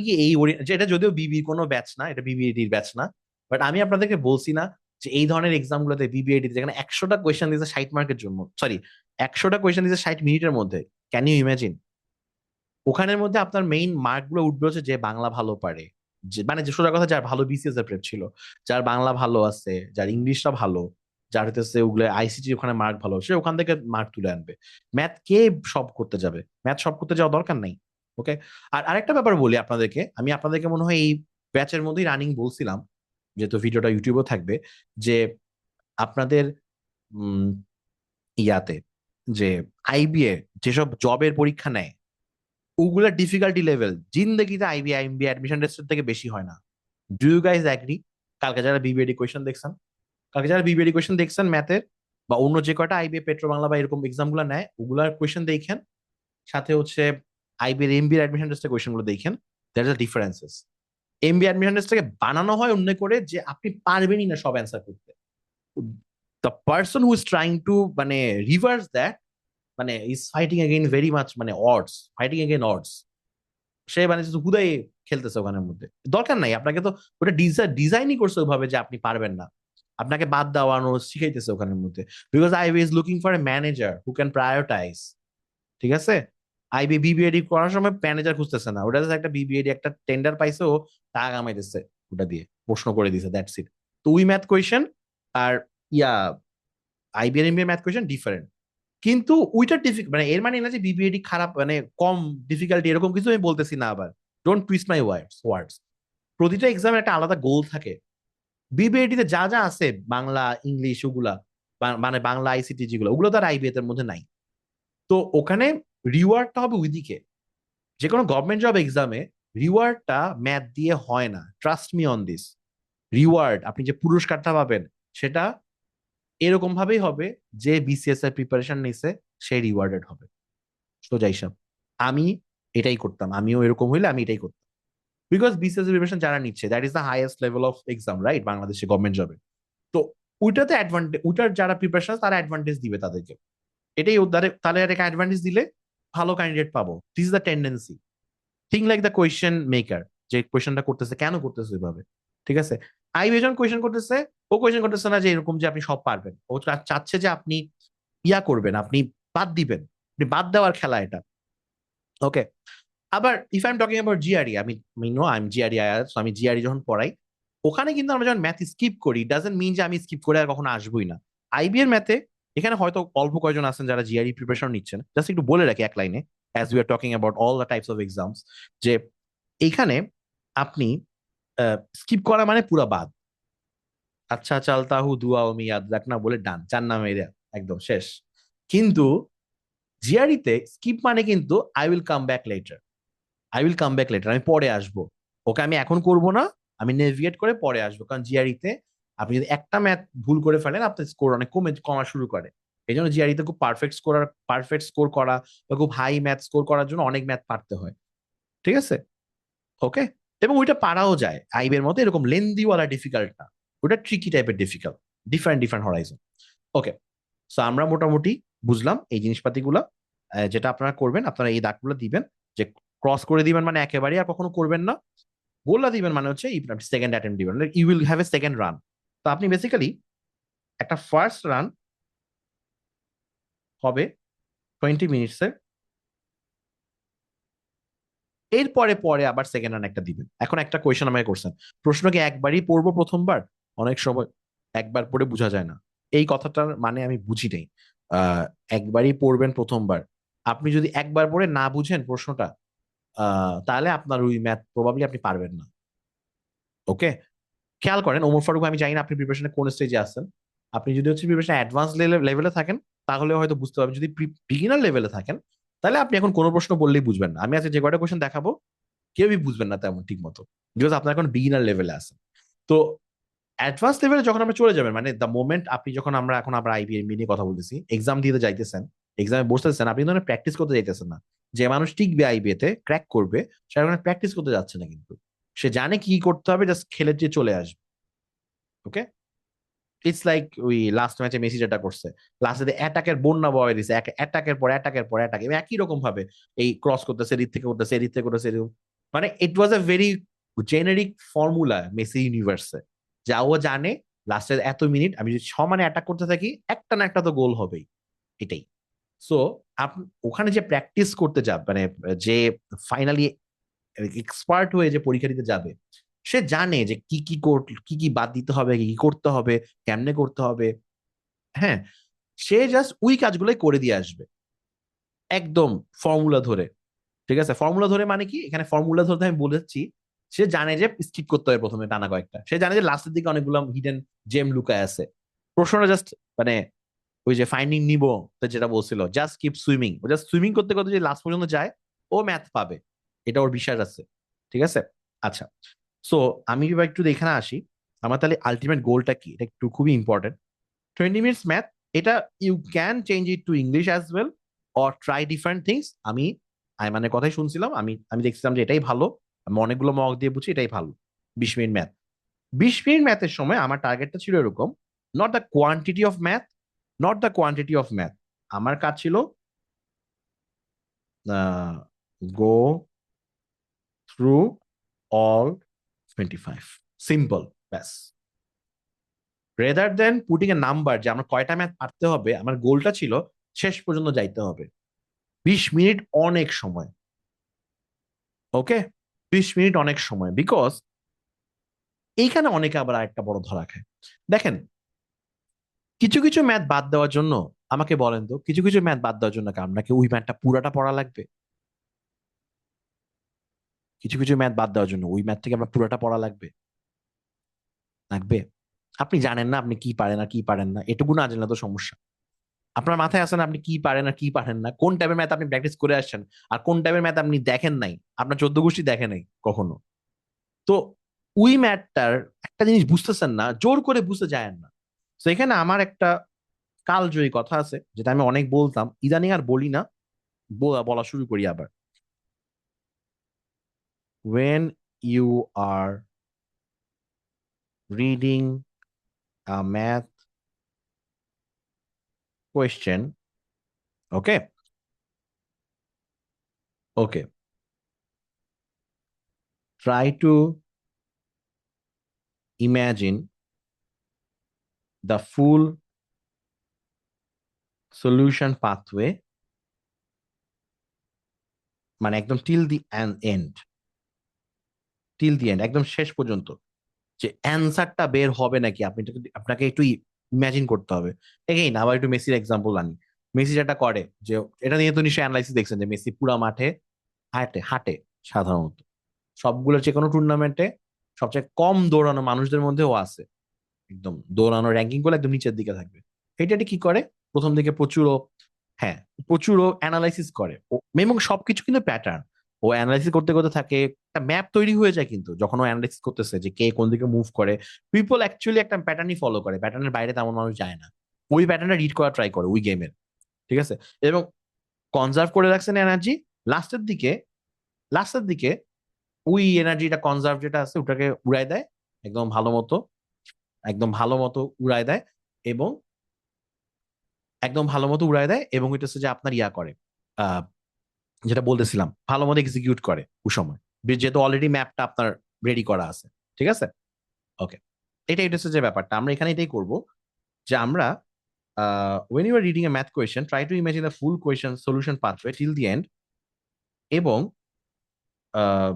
S1: কি এই যে এটা যদিও বিবির কোনো ব্যাচ না, এটা বিবিএডির ব্যাচ না, বাট আমি আপনাদেরকে বলছি না যে এই ধরনের এক্সাম গুলোতে বিবিএডি যেখানে 100টা কোয়েশ্চেন দিয়েছে 60 মার্কের জন্য, সরি, 100টা কোয়েশ্চেন দিয়েছে 60 মিনিটের মধ্যে, ক্যান ইউ ইমাজিন? ওখানের মধ্যে আপনার মেইন মার্ক গুলো উঠবে হচ্ছে যে বাংলা ভালো পারে, যে মানে যে সোজা কথা, যার ভালো বিসিএস এর প্রেপ ছিল, যার বাংলা ভালো আছে, যার ইংলিশটা ভালো, যার হইতেছে ওগুলো আইসিটি ওখানে মার্ক ভালো, সে ওখান থেকে মার্ক তুলে আনবে। ম্যাথ কে সব করতে যাবে? ম্যাথ সব করতে যাওয়া দরকার নাই। ওকে। আর আরেকটা ব্যাপার বলি আপনাদেরকে, আমি আপনাদেরকে মনে হয় এই ব্যাচের মধ্যেই রানিং বলছিলাম, যেহেতু ভিডিওটা ইউটিউবেও থাকবে, যে আপনাদের উম ইয়াতে যে আইবিএ যেসব জবের পরীক্ষা নেয়, ওগুলার ডিফিকাল্টি লেভেল জিন্দেগিতে আইবিএ অ্যাডমিশন টেস্টের থেকে বেশি হয় না। Do you guys agree? কালকে যারা বিবিএডি কোয়েশন দেখছেন, কালকে যারা বিবিএডি কোয়েশন দেখছেন ম্যাথের, বা অন্য যে কয়টা আইবিএ পেট্রো বাংলা বা এরকম এক্সাম গুলো নেয়, ওগুলার কোয়েশন দেখেন, সাথে হচ্ছে আইবিএর এমবিএর অ্যাডমিশন টেস্টের কোয়েশন গুলো দেখেন। There is differences. MBA admission টেস্টটাকে বানানো হয় অন্য করে যে আপনি পারবেনই না সব অ্যান্সার করতে। The person who is trying to মানে রিভার্স দ্যাট, মানে is fighting again very much, মানে অডস, ফাইটিং এগেইন অডস। সে মানে শুধু হুদাই খেলতেছে ওখানের মধ্যে। দরকার নাই, আপনাকে তো ওটা ডিজাইনই করছে ওইভাবে যে আপনি পারবেন না, আপনাকে বাদ দেওয়ানো শিখাইতেছে ওখানের মধ্যে। Because IB is looking for a manager who can prioritize. ঠিক আছে? আইবি বিবিএডি করার সময় ম্যানেজার খুঁজতেছে না, ওটা একটা বিবিএডি একটা টেন্ডার পাইছে, ও টাকা কামাইতেছে ওটা দিয়ে, প্রশ্ন করে দিছে, দ্যাটস ইট। তো ওই ম্যাথ কোয়েশন আর ইয়া আইবিএর এমবিএ ম্যাথ কোয়েশন ডিফারেন্ট। কিন্তু ওইটা মানে এর মানে না যে বিবিএডি খারাপ, মানে কম ডিফিকাল্টি এরকম কিছু আমি বলতেছি না। আবার ডোন্ট টুইস্ট মাই ওয়ার্ডস। প্রতিটা এক্সামের একটা আলাদা গোল থাকে। বিবিএডি তে যা যা আছে, বাংলা ইংলিশ ওগুলা, মানে বাংলা আইসিটি যেগুলো, ওগুলো তো আর আইবিএ এর মধ্যে নাই। তো ওখানে রিওয়ার্ডটা হবে ওইদিকে। যে কোনো গভর্নমেন্ট জব এক্সামে রিওয়ার্ডটা ম্যাথ দিয়ে হয় না, trust me on this. Reward, আপনি যে পুরস্কারটা পাবেন, সেটা এরকম ভাবেই হবে যে বিসিএস এর প্রিপারেশন নিছে সে রিওয়ার্ডেড হবে। সোজা হিসাব। আমি এটাই করতাম, আমিও এরকম হইলে আমি এটাই করতাম। বিকজ বিসিএস প্রিপারেশন যারা নিচ্ছে, that is the highest level of exam, right, বাংলাদেশে গভর্নমেন্ট জবে। তো ওইটাতে অ্যাডভান্টেজ, ওইটার যারা প্রিপারেশন তারা অ্যাডভান্টেজ দিবে তাদেরকে। এটাই ওদের, তাহলে একটা অ্যাডভান্টেজ দিলে ভালো ক্যান্ডিডেট পাবো। This is the tendency. Think like the question maker, যে কোয়েশ্চেনটা করতেছে কেন করতেছে ওইভাবে। ঠিক আছে? আইবি যখন কোয়েশ্চেন করতেছে, ও কোয়েশ্চেন করতেছে না যে এরকম যে আপনি সব পারবেন, ও চাচ্ছে যে আপনি ইয়া করবেন, আপনি বাদ দিবেন, আপনি বাদ দেওয়ার খেলা এটা। ওকে। আবার if I am talking about GRE, আমি নো আই এম জিআরই আয়ার, আমি জিআরই যখন পড়াই, ওখানে কিন্তু আমরা যখন ম্যাথ স্কিপ করি, ডাজেন্ট মিন যে আমি স্কিপ করে আর কখনো আসবোই না। আইবি এর ম্যাথে এখানে হয়তো অল্প কয়জন আছেন যারা জিআরই প্রিপারেশন নিচ্ছেন, জাস্ট একটু বলে রাখি এক লাইনে, as we are talking about all the types of exams, যে এইখানে আপনি স্কিপ করা মানে পুরা বাদ। আচ্ছা চালতা হু দুয়া ও মিয়াদ দেখ না বলে ডান, চার নামে একদম শেষ। কিন্তু জিআরইতে স্কিপ মানে কিন্তু I will come back later, I will come back later, আমি পরে আসবো। ওকে আমি এখন করব না, আমি নেভিগেট করে পরে আসবো। কারণ জিআরইতে আপনি যদি একটা ম্যাথ ভুল করে ফেলেন, আপনার স্কোর অনেক কমা শুরু করে। এই জন্য জিআরইতে খুব পারফেক্ট স্কোর করা বা খুব হাই ম্যাথ স্কোর করার জন্য অনেক ম্যাথ পারতে হয়। ঠিক আছে? ওকে। এবং ওইটা পারাও যায় আইবের মতো এরকম লেন্দিওয়ালা ডিফিকাল্ট না, ওটা ট্রিকি টাইপের ডিফিকাল্ট, ডিফারেন্ট ডিফারেন্ট হরাইজন। ওকে। সো আমরা মোটামুটি বুঝলাম এই জিনিসপাতিগুলো। যেটা আপনারা করবেন, আপনারা এই দাগগুলো দিবেন, যে ক্রস করে দিবেন মানে একেবারেই আর কখনো করবেন না। গোল্লা দিবেন মানে হচ্ছে সেকেন্ড অ্যাটেম্প দিবেন, you will have a second run. তো আপনি বেসিক্যালি একটা ফার্স্ট রান হবে 20 মিনিটসের, এরপরে পরে আবার সেকেন্ড রান একটা দিবেন। এখন একটা কোয়েশ্চেন আমাকে করছেন, প্রশ্ন কি একবারই পড়বো প্রথমবার? অনেক সময় একবার পড়ে বোঝা যায় না, এই কথাটার মানে আমি বুঝি নেই। আহ একবারই পড়বেন প্রথমবার। আপনি যদি একবার পড়ে না বুঝেন প্রশ্নটা, তাহলে আপনার ওই ম্যাথ প্রবাবলি আপনি পারবেন না। ওকে। খেয়াল করেন ওমর ফারুক, আমি জানি না আপনি প্রিপারেশনে কোন স্টেজে আছেন। আপনি যদি হচ্ছে প্রিপারেশন অ্যাডভান্স লেভেলে থাকেন, তাহলে হয়তো বুঝতে পারবেন। যদি বিগিনার লেভেলে থাকেন, তাহলে আপনি এখন কোনো প্রশ্ন বললেই বুঝবেন না। আমি আজকে যে কয়টা কোয়েশ্চেন দেখাবো, কেউই বুঝবেন না তেমন ঠিক মতো, বিকজ আপনার এখন বিগিনার লেভেলে আছেন। তো অ্যাডভান্স লেভেলে যখন আমরা চলে যাবেন, মানে দ্য মোমেন্ট আপনি যখন এখন আমরা আইবিএম নিয়ে কথা বলতেছি, এক্সাম দিতে যাইতেছেন, এক্সামে বসতেছেন, আপনি ধরেন প্র্যাকটিস করতে যাইতেছেন না। যে মানুষ টিকবে আইবিএ তে, ক্র্যাক করবে, সে এখন প্র্যাকটিস করতে যাচ্ছে না, কিন্তু সে জানে কি করতে হবে, জাস্ট খেলে দিয়ে চলে আসবে। ওকে। ইটস লাইক ওই লাস্ট ম্যাচে মেসি যেটা করছে, লাস্টে অ্যাটাকের বন্যা বয়ে দিছে, অ্যাটাকের পর অ্যাটাকের পর অ্যাটাক, একই রকম ভাবে এই ক্রস করতেছে, এদিক থেকে করতেছে, এদিক থেকে করতেছে, এরকম। মানে it was a very generic formula messy ইউনিভার্সে, যা ও জানে লাস্টের এত মিনিট আমি যদি সমানে অ্যাটাক করতে থাকি, একটা না একটা তো গোল হবেই। এটাই। সো আপনি ওখানে যে প্র্যাকটিস করতে যান, মানে যে ফাইনালি এক্সপার্ট হয়ে যে পরীক্ষা দিতে যাবে, সে জানে যে কি কি বাদ দিতে হবে, কি কি করতে হবে, কেমনে করতে হবে। হ্যাঁ, সে জাস্ট ওই কাজগুলোই করে দিয়ে আসবে একদম ফর্মুলা ধরে। ঠিক আছে, ফর্মুলা ধরে মানে কি, এখানে ফর্মুলা ধরতে আমি বলেছি সে জানে যে স্কিপ করতে হবে প্রথমে টানা কয়েকটা, সে জানে যে লাস্টের দিকে অনেকগুলো হিডেন জেম লুকায় আছে। প্রশ্নটা জাস্ট মানে ওই যে ফাইন্ডিং নিবো তো যেটা বলছিল, জাস্ট কিপ সুইমিং, ও জাস্ট সুইমিং করতে করতে যে লাস্ট পর্যন্ত যায় ও ম্যাথ পাবে, এটা ওর বিশ্বাস আছে। ঠিক আছে, আচ্ছা। সো আমি এবার একটু এখানে আসি, আমার তাহলে আলটিমেট গোলটা কি, এটা একটু খুবই ইম্পর্টেন্ট। 20 মিনিটস ম্যাথ, এটা you can change it to English as well or try different things. আমি মানে কথাই শুনছিলাম, আমি আমি দেখছিলাম যে এটাই ভালো, আমি অনেকগুলো মক দিয়ে বুঝছি এটাই ভালো। 20 মিনিট ম্যাথ, 20 মিনিট ম্যাথের সময় আমার টার্গেটটা ছিল এরকম, not the quantity of math, not the quantity of math, আমার কাজ ছিল গো থ্রু অল 25, সিম্পল, ব্যাস। রেদার দেন পুটিং এ নাম্বার যে আমার কয়টা ম্যাথ পারতে হবে, আমার গোলটা ছিল শেষ পর্যন্ত যাইতে হবে। 20 মিনিট অনেক সময়, ওকে, 20 মিনিট অনেক সময়, বিকজ এইখানে অনেকে আবার আরেকটা বড় ধরা খায়। দেখেন, কিছু কিছু ম্যাথ বাদ দেওয়ার জন্য, আমাকে বলেন তো, কিছু কিছু ম্যাথ বাদ দেওয়ার জন্য কি আপনাকে ওই ম্যাথটা পুরাটা পড়া লাগবে? কিছু কিছু ম্যাথ বাদ দেওয়ার জন্য ওই ম্যাথ থেকে আপনার পুরাটা পড়া লাগবে? লাগবে? আপনি জানেন না আপনি কি পারেন আর কি পারেন না, এটুকু না জানলে তো সমস্যা। আপনার মাথায় আসেন আপনি কি পারেন আর কি পারেন না, কোন টাইপের ম্যাথ আপনি প্র্যাকটিস করে আসছেন, আর কোন টাইপের ম্যাথ আপনি দেখেন নাই, আপনার 14 গোষ্ঠী দেখে নাই কখনো। তো ওই ম্যাথটার একটা জিনিস বুঝতেছেন না, জোর করে বুঝতে যায় না। তো এখানে আমার একটা কালজয়ী কথা আছে যেটা আমি অনেক বলতাম, ইদানিং আর বলি না, বলা শুরু করি আবার। when you are reading a math question, okay, okay, try to imagine the full solution pathway, মানে একদম till the end, till the end, একদম শেষ পর্যন্ত, যে অ্যান্সারটা বের হবে নাকি আপনি আপনাকে একটু ইমাজিন করতে হবে। এগেইন আবার একটু মেসির এক্সাম্পল আনি। মেসি যেটা করে যে, এটা নিয়ে তো নিশ্চয়ই অ্যানালাইসিস দেখছেন যে মেসি পুরা মাঠে হাঁটে হাঁটে সাধারণত, সবগুলো যে কোনো টুর্নামেন্টে সবচেয়ে কম দৌড়ানো মানুষদের মধ্যেও আছে, একদম দৌড়ানো র্যাঙ্কিং গুলো একদম নিচের দিকে থাকবে। এটা কি করে, প্রথম দিকে প্রচুর হ্যাঁ, প্রচুর অ্যানালাইসিস করে এবং সবকিছু কিন্তু প্যাটার্ন, ও অ্যানালাইসিস করতে করতে থাকে, একটা ম্যাপ তৈরি হয়ে যায় কিন্তু যখন ও অ্যানালাইসিস করতেছে যে কে কোন দিকে মুভ করে। পিপল অ্যাকচুয়ালি একটা প্যাটার্নই ফলো করে, প্যাটার্নের বাইরে তেমন মানুষ যায় না, ওই প্যাটার্নটা রিড করা ট্রাই করে ওই গেমের। ঠিক আছে, এবং কনজার্ভ করে রাখছেন এনার্জি, লাস্টের দিকে, লাস্টের দিকে ওই এনার্জিটা কনজার্ভ যেটা আছে ওটাকে উড়াই দেয় একদম ভালো মতো, একদম ভালো মতো উড়ায় দেয়, এবং একদম ভালো মতো উড়ায় দেয়, এবং এটা হচ্ছে যে আপনার ইয়া করে, আহ যেটা বলতেছিলাম, ভালো মতো এক্সিকিউট করে ওই সময়, যেহেতু অলরেডি ম্যাপটা আপনার রেডি করা আছে। ঠিক আছে, ওকে, এটা হচ্ছে যে ব্যাপারটা আমরা এখানে এটাই করব, যে আমরা when you are reading a math question, try to imagine the full question solution pathway till the end, এবং আহ,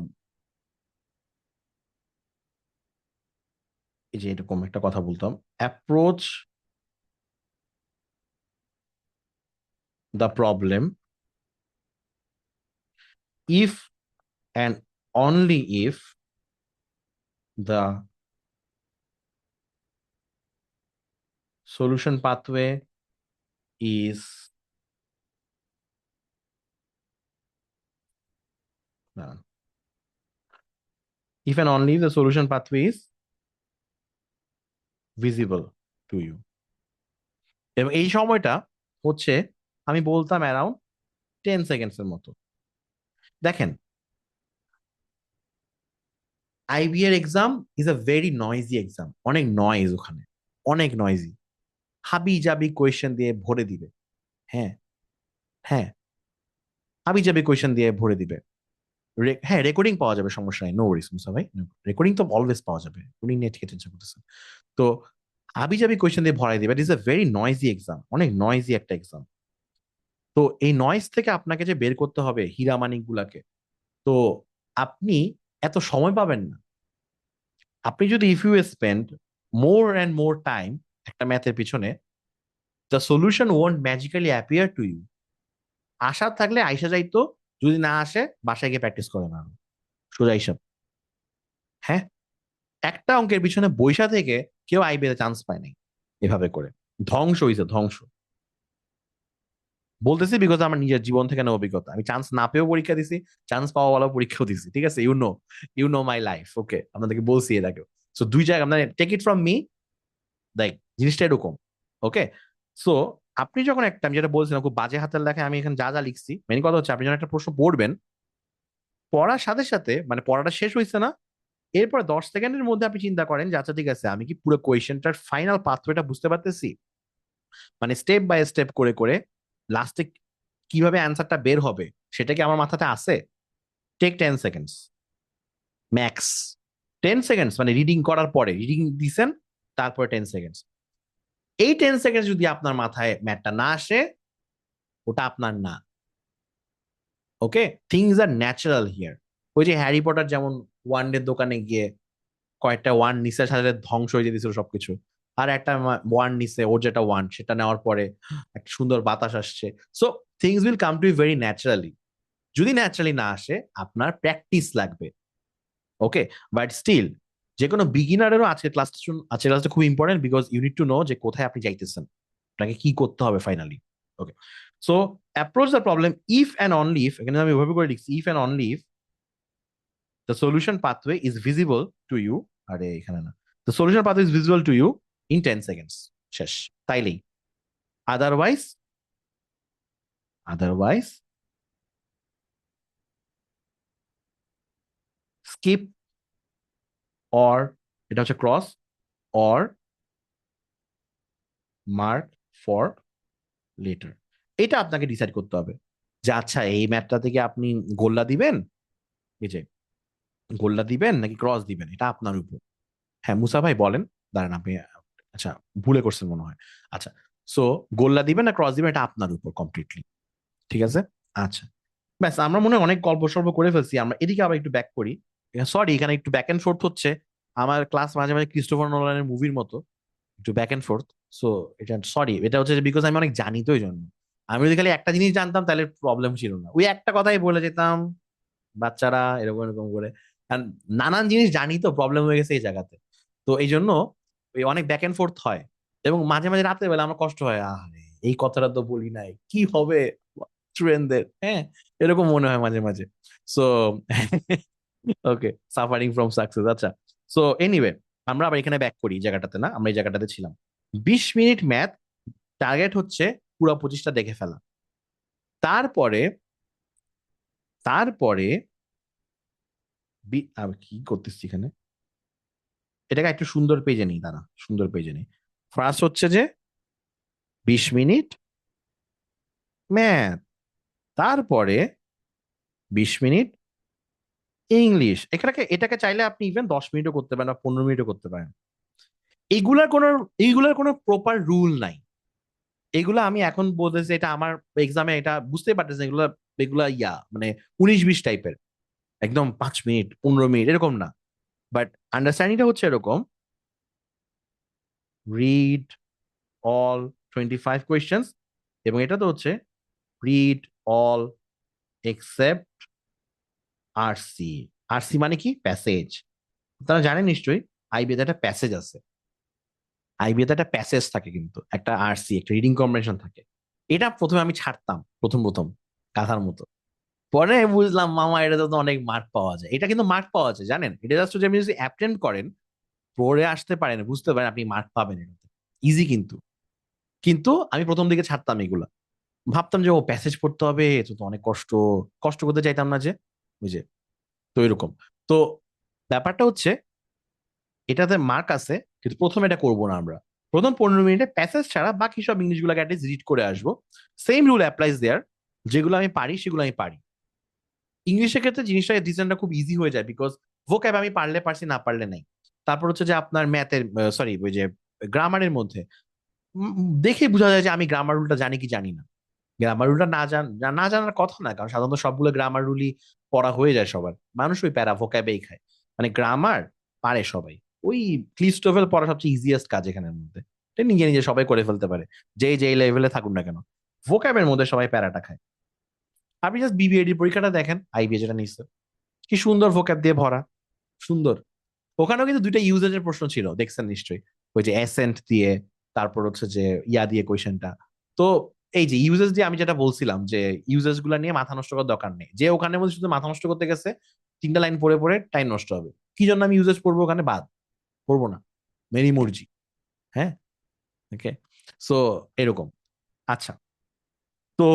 S1: এই যে এরকম একটা কথা বলতাম, approach the problem if and only if the solution pathway is uh, if and only if the solution pathway is visible to you। এবং এই সময়টা হচ্ছে আমি বলতাম অ্যারাউন্ড 10 সেকেন্ডস এর মতো। দেখেন, আইবি এর exam is a very noisy exam, অনেক নয়েজ ওখানে, অনেক নয়েজি, হাবি জাবি কোয়েশ্চেন দিয়ে ভরে দিবে। হ্যাঁ, হ্যাঁ, হাবি জাবি কোয়েশ্চেন দিয়ে ভরে দিবে। হ্যাঁ, রেকর্ডিং পাওয়া যাবে, সমস্যা নাই, নো ওয়ারিস মুসা ভাই, রেকর্ডিং তো অলওয়েজ পাওয়া যাবে, রেকর্ডিং নিয়ে ঠিক টেনশন করতেছেন। তো হাবি জাবি কোয়েশ্চেন দিয়ে ভরাই দিবে, it is a very noisy exam, অনেক নয়েজি একটা এক্সাম। তো এই নয়েজ থেকে আপনাকে যে বের করতে হবে হীরামানিক গুলাকে, তো আপনি এত সময় পাবেন না। আপনি যদি if you spend more and more time একটা ম্যাথের পিছনে, the solution won't magically appear to you. আশা থাকলে আইসা যাইতো, যদি না আসে বাসায় গিয়ে প্র্যাকটিস করে না, সোজা হিসাব। হ্যাঁ, একটা অঙ্কের পিছনে বৈশা থেকে কেউ আইবিএতে চান্স পায় নাই এভাবে করে। ধ্বংস হইছে, ধ্বংস। বলতেছি বিকজ আমার নিজের জীবন থেকে না অভিজ্ঞতা, আমি চান্স না পেয়েও পরীক্ষা দিছি, চান্স পাওয়া বলা পরীক্ষাও দিছি, ঠিক আছে? You know my life, okay? আপনাদেরকে বলছি এর আগেও। সো দুই জায়গা, মানে take it from me, like জিনিসটা এরকম। ওকে, সো আপনি যখন একটা, আমি যেটা বলছিলাম খুব বাজে হাতের লেখায় আমি এখানে যা যা লিখছি, মেন কথা হচ্ছে আপনি যখন একটা প্রশ্ন পড়বেন, পড়ার সাথে সাথে মানে পড়াটা শেষ হয়েছে না, এরপর 10 সেকেন্ডের মধ্যে আপনি চিন্তা করেন যে আচ্ছা ঠিক আছে, আমি কি পুরো কোয়েশ্চেনটার ফাইনাল পাথওয়েটা বুঝতে পারতেছি, মানে স্টেপ বাই স্টেপ করে করে লাস্টে কিভাবে অ্যান্সারটা বের হবে সেটা কি আমার মাথাতে আছে? Take 10 seconds max. 10 সেকেন্ডস মানে রিডিং করার পরে, রিডিং দিছেন তারপরে 10 সেকেন্ডস। এই 10 সেকেন্ডস যদি আপনার মাথায় ম্যাথটা না আসে, ওটা আপনার না। ওকে, থিংস আর ন্যাচারাল হিয়ার। ওই যে হ্যারি পটার যেমন ওয়ান ডে দোকানে গিয়ে কয়েকটা ওয়ান নিচে সাথে ধ্বংস হয়ে যেতেছিল সবকিছু, আর একটা ওয়ান নিচে, ওর যেটা ওয়ান সেটা নেওয়ার পরে একটা সুন্দর বাতাস আসছে। So things will come to you very naturally. যদি ন্যাচারালি না আসে, আপনার প্র্যাকটিস লাগবে। ওকে, বাট স্টিল যে কোনো বিগিনারেরও আজকের ক্লাসটা খুব important, because you need to know যে কোথায় আপনি যাইতেছেন, আপনাকে কি করতে হবে finally. Okay, so approach the problem if and only if, এখানে আমি ওইভাবে করে লিখছি, if and only if the solution pathway is visible to you, আরে এখানে না, the solution pathway is visible to you in 10 seconds, শেষ, তাইলেই। আদারওয়াইজ স্কিপ, অর, এটা হচ্ছে cross, or mark for letter. এটা আপনাকে ডিসাইড করতে হবে যে আচ্ছা এই ম্যাথটা থেকে আপনি গোল্লা দিবেন, এই যে গোল্লা দিবেন নাকি ক্রস দিবেন, এটা আপনার উপর। হ্যাঁ মুসা ভাই বলেন, দাঁড়ান আপনি, আচ্ছা ভুলে করছেন মনে হয়। আচ্ছা, সো গোল্লা দিবেন না ক্রস দিবেন এটা আপনার উপর কমপ্লিটলি, ঠিক আছে? আচ্ছা, ব্যাস, আমরা মনে হয় অনেক গল্প সল্প করে ফেলছি, আমরা এদিকে আবার একটু ব্যাক করি। সরি, এখানে একটু ব্যাক এন্ড ফোর্থ হচ্ছে, আমার ক্লাস মাঝে মাঝে ক্রিস্টোফার নোলানের মুভির মতো, একটু ব্যাক এন্ড ফোর্থ। সো এটা সরি, এটা হচ্ছে বিকজ আমি অনেক জানি তো এই জন্য। আমি যদি খালি একটা জিনিস জানতাম তাহলে প্রবলেম ছিল না, ওই একটা কথাই বলে যেতাম, বাচ্চারা এরকম এরকম করে। আর নানান জিনিস জানি তো, প্রবলেম হয়ে গেছে এই জায়গাতে। তো এই জন্য ওই অনেক ব্যাক এন্ড ফোর্থ হয়, এবং মাঝে মাঝে রাতের বেলা আমার কষ্ট হয়, আরে এই কথাটা তো বলি নাই, কি হবে স্টুডেন্টদের, হ্যাঁ, এরকম মনে হয় মাঝে মাঝে। So okay, suffering from success. আচ্ছা, সো এনিওয়ে, আমরা আবার এখানে ব্যাক করি, এই জায়গাটাতে না, আমরা এই জায়গাটাতে ছিলাম। 20 মিনিট ম্যাথ, টার্গেট হচ্ছে পুরো 25টা দেখে ফেলা। তারপরে তারপরে কি করতেছি এখানে, এটাকে একটু সুন্দর পেজে নিই, দাঁড়া, সুন্দর পেজে নিই। ফার্স্ট হচ্ছে যে 20 মিনিট ম্যাথ, তারপরে 20 মিনিট ইংলিশ। এটাকে চাইলে আপনি ইভেন 10 মিনিটও করতে পারেন বা 15 মিনিটও করতে পারেন। এইগুলার কোনো এইগুলার কোনো প্রপার রুল নাই। এগুলো আমি এখন বলতেছি, এটা আমার এক্সামে এটা বুঝতে পারতেছি, এগুলা এগুলা মানে 19-20 টাইপের, একদম 5 মিনিট 15 মিনিট এরকম না। বাট আন্ডারস্ট্যান্ডিংটা হচ্ছে এরকম, রিড অল 25 কোয়েশ্চেন্স, এবং এটা তো হচ্ছে read all except RC. RC মানে কি? প্যাসেজ। আপনারা জানেন নিশ্চয়ই আইবিএতে একটা প্যাসেজ আছে, আইবিএতে একটা প্যাসেজ থাকে, কিন্তু একটা আরসি, একটা রিডিং কম্প্রিহেনশন থাকে। এটা প্রথমে আমি ছাড়তাম, প্রথম প্রথম গাধার মতো। পরে বুঝলাম মামা এটাতে তো অনেক মার্ক পাওয়া যায়, এটা কিন্তু মার্ক পাওয়া যায় জানেন, এটা জাস্ট যদি আপনি যদি অ্যাটেন্ড করেন, পড়ে আসতে পারেন, বুঝতে পারেন, আপনি মার্ক পাবেন এটাতে, ইজি কিন্তু। কিন্তু আমি প্রথম দিকে ছাড়তাম এগুলা, ভাবতাম যে ও প্যাসেজ পড়তে হবে, এ তো অনেক কষ্ট, কষ্ট করতে চাইতাম না যে, বুঝে। তো এরকম। তো ব্যাপারটা হচ্ছে এটাতে মার্ক আছে, কিন্তু প্রথম এটা করবো না আমরা। প্রথম 15 মিনিটে প্যাসেজ ছাড়া বাকি সব ইংলিশগুলোকে অ্যাটলিস্ট রিড করে আসবো। সেম রুল অ্যাপ্লাইজ দেয়ার, যেগুলো আমি পারি সেগুলো আমি পারি। ইংলিশের ক্ষেত্রে জিনিসটা ডিসিশনটা খুব ইজি হয়ে যায়, বিকজ ভোক্যাব আমি পারলে পারছি, না পারলে নাই। তারপর হচ্ছে যে আপনার ম্যাথের, সরি ওই যে গ্রামারের মধ্যে দেখে বোঝা যায় যে আমি গ্রামার রুলটা জানি কি জানি না। গ্রামার রুলটা না জানার কথা না, কারণ সাধারণত সবগুলো গ্রামার রুলই পড়া হয়ে যায় সবার, মানুষ ওই প্যারা ভোক্যাবেই খায়। মানে গ্রামার পারে সবাই, ওই ক্লিস্টোভেল পড়া সবচেয়ে ইজিয়েস্ট কাজ এখানের মধ্যে। এটা নিজে নিজে সবাই করে ফেলতে পারে, যেই লেভেলে থাকুন না কেন। ভোক্যাবের মধ্যে সবাই প্যারাটা খায়। আপনি জাস্ট বিবিএডি পরীক্ষাটা দেখেন, আইবিএ যেটা নিচ্ছে, কি সুন্দর ভোক্যাব দিয়ে ভরা, সুন্দর। ওখানেও কিন্তু দুইটা ইউজেজের প্রশ্ন ছিল, দেখছেন নিশ্চয়ই, ওই যে অ্যাসেন্ট দিয়ে, তারপর হচ্ছে যে ইয়া দিয়ে কোয়েশ্চেনটা। তো এই যে ইউজেস দিয়ে আমি যেটা বলছিলাম যে ইউজেস গুলা নিয়ে মাথা নষ্ট করার দরকার নেই, যে ওখানে মধ্যে শুধু মাথা নষ্ট করতে গেছে, তিনটা লাইন পড়ে পড়ে টাইম নষ্ট হবে। কি জন্য আমি ইউজেস পড়বো ওখানে, বাদ, পড়বো না, মেরি মর্জি। হ্যাঁ, ওকে। সো এরকম। আচ্ছা, তো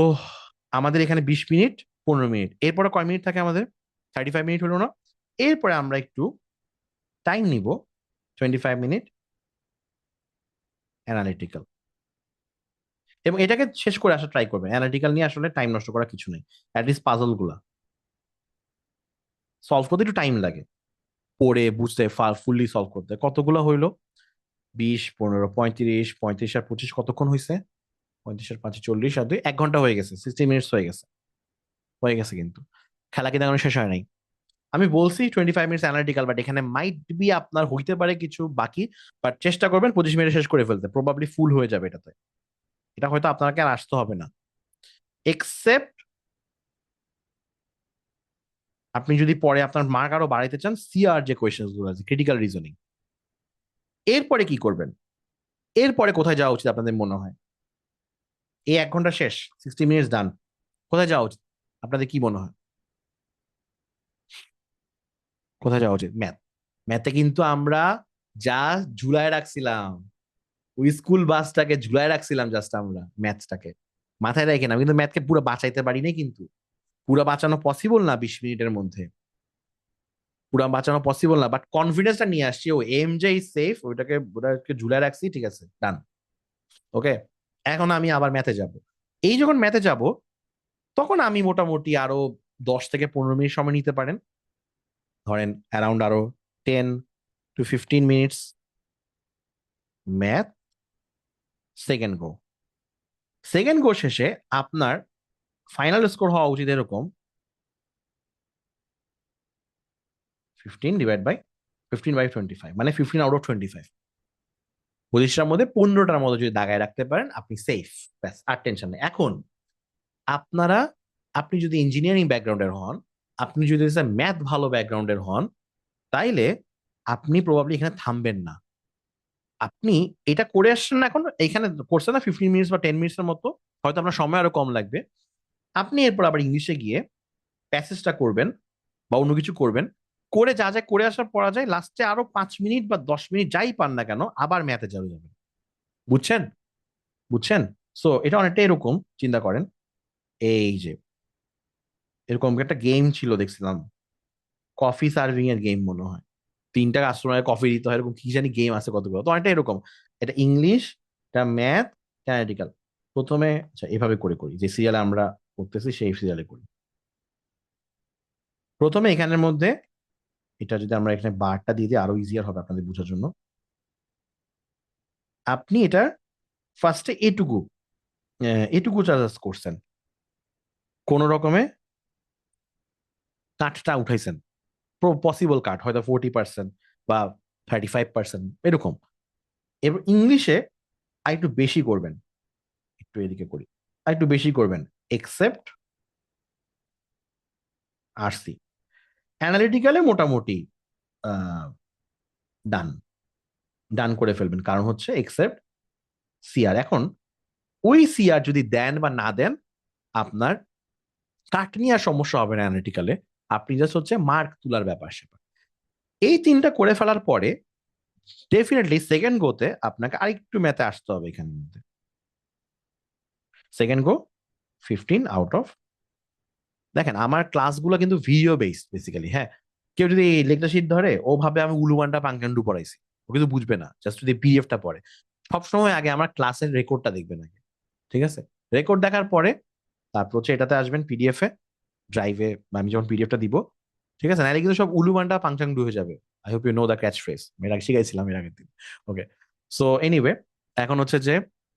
S1: আমাদের এখানে 20 মিনিট, 15 মিনিট, এরপরে কয় মিনিট থাকে আমাদের? 35 মিনিট হলো না? এরপরে আমরা একটু টাইম নিব, 25 মিনিট অ্যানালিটিক্যাল, এবং এটাকে শেষ করে আসা ট্রাই করবেন। অ্যানালিটিক্যাল নিয়ে আসলে টাইম নষ্ট করা কিছু নেই, অ্যাটলিস্ট পাজল গুলা সলভ করতে একটু টাইম লাগে, পড়ে বুঝতে, ফুললি সলভ করতে। কতগুলো হইলো? 20, 15, 35, 35 আর 25 কতক্ষণ হয়েছে? 35 আর 5, 40 আর 2, 1 ঘন্টা হয়ে গেছে, 60 মিনিটস হয়ে গেছে, হয়ে গেছে কিন্তু। খেলা কিন্তু এখনো শেষ হয় নাই। আমি বলছি 25 মিনিটস অ্যানালিটিক্যাল, বাট এখানে মাইট বি আপনার হইতে পারে কিছু বাকি, বাট চেষ্টা করবেন 25 মিনিটে শেষ করে ফেলতে, প্রবাবলি ফুল হয়ে যাবে এটাতে। এটা হয়তো আপনাকে আর আসতে হবে না, এক্সেপ্ট আপনি যদি পরে আপনার মার্ক আরো বাড়াইতে চান, সিআর যে কোয়েশ্চেন গুলো আছে, ক্রিটিক্যাল রিজনিং। এরপরে কি করবেন? এরপরে কোথায় যাওয়া উচিত আপনাদের মনে হয়? এই 1 ঘন্টা শেষ, 60 মিনিটস ডান, কোথায় যাওয়া উচিত আপনাদের কি মনে হয়? কোথায় যাওয়া উচিত? ম্যাথ। ম্যাথে কিন্তু আমরা যা ঝুলায় রাখছিলাম, ওই স্কুল বাসটাকে ঝুলায় রাখছিলাম জাস্ট আমরা ম্যাথসটাকে মাথায় রেখে না, কিন্তু ম্যাথকে পুরো বাঁচাইতে পারি নাই কিন্তু। পুরো বাঁচানো পসিবল না 20 মিনিটের মধ্যে, পুরো বাঁচানো পসিবল না, বাট কনফিডেন্সটা নিয়ে আসছি। ও এম যে সেফ, ওটাকে ঝুলায় রাখছি, ঠিক আছে, ডান। ওকে, এখন আমি আবার ম্যাথে যাব। এই যখন ম্যাথে যাব, তখন আমি মোটামুটি আরো 10 থেকে 15 মিনিট সময় নিতে পারেন, ধরেন অ্যারাউন্ড আরো 10 to 15 minutes math. Second go, second go শেষে আপনার ফাইনাল স্কোর হওয়া উচিত এরকম 15/25, মানে 15 আউট অফ 25। 25টার মধ্যে 15টার মধ্যে যদি দাগায় রাখতে পারেন, আপনি সেফ, ব্যাস, আর টেনশন নেই। এখন আপনারা, আপনি যদি ইঞ্জিনিয়ারিং ব্যাকগ্রাউন্ডের হন, আপনি যদি ম্যাথ ভালো ব্যাকগ্রাউন্ডের হন, তাইলে আপনি প্রবাবলি এখানে থামবেন না। আপনি এটা করে আসছেন না, এখন এখানে করছেন না 15 মিনিটস বা 10 মিনিটসের মতো, হয়তো আপনার সময় আরো কম লাগবে। আপনি এরপর আবার ইংলিশে গিয়ে প্যাসেজটা করবেন বা অন্য কিছু করবেন, করে যা যা করে আসার পড়া যায়, লাস্টে আরো 5 মিনিট বা 10 মিনিট যাই পান না কেন, আবার ম্যাথে যাবেন। বুঝছেন? বুঝছেন? সো এটা অনেকটা এরকম চিন্তা করেন, এই যে এরকম একটা গেম ছিল দেখছিলাম, কফি সার্ভিং এর গেম মনে হয়, 3টা কাস্টমারের কফি দিতে হয়, এরকম কি জানি গেম আছে কতগুলো, তো অনেকটা এরকম। এটা ইংলিশ, এটা ম্যাথ, অ্যানালিটিক্যাল। প্রথমে আচ্ছা এভাবে করে করি, যে সিরিয়ালে আমরা করতেছি সেই সিরিয়ালে করি। প্রথমে এখানের মধ্যে, এটা যদি আমরা এখানে বারটা দিয়ে দিই আরো ইজিয়ার হবে আপনাদের বোঝার জন্য। আপনি এটা ফার্স্টে এটুকু চার্জ করছেন, কোন রকমে কাটটা উঠাইছেন, পসিবল কাট হয়তো 40% বা 35% এরকম। এবার ইংলিশে আর একটু বেশি করবেন, একটু এদিকে করি, আর একটু বেশি করবেন, এক্সেপ্ট আরসি। অ্যানালিটিক্যালে মোটামুটি ডান, ডান করে ফেলবেন, কারণ হচ্ছে এক্সেপ্ট সিআর। এখন ওই সিআর যদি দেন বা না দেন, আপনার কাট নিয়ে আর সমস্যা হবে না অ্যানালিটিক্যালে, আপনি জাস্ট হচ্ছে মার্ক তোলার ব্যাপার স্যাপার। এই তিনটা করে ফেলার পরে ডেফিনেটলি সেকেন্ড গোতে আপনাকে আরেকটু ম্যাথে আসতে হবে এখানের মধ্যে। সেকেন্ড গো 15 আউট অফ, দেখেন আমার ক্লাসগুলো কিন্তু ভিডিও বেসড বেসিক্যালি, হ্যাঁ। কেউ যদি লেকচার শিট ধরে, ও ভাবে আমি উলুমানটা পাংকান্ডু পড়াইছি, ও কিন্তু বুঝবে না, জাস্ট যদি পিডিএফটা পড়ে। সবসময় আগে আমার ক্লাসের রেকর্ডটা দেখবেন আগে, ঠিক আছে? রেকর্ড দেখার পরে তারপর হচ্ছে এটাতে আসবেন পিডিএফ এ, ড্রাইভে, আমি যখন পিডিএফটা দিব, ঠিক আছে, নাহলে কিন্তু সব উলুমানটা পাংচাংডু হয়ে যাবে। I hope you know the catch phrase, আমি এটা শিখাইছিলাম এর আগের দিন। ওকে, সো এনিওয়ে, এখন হচ্ছে যে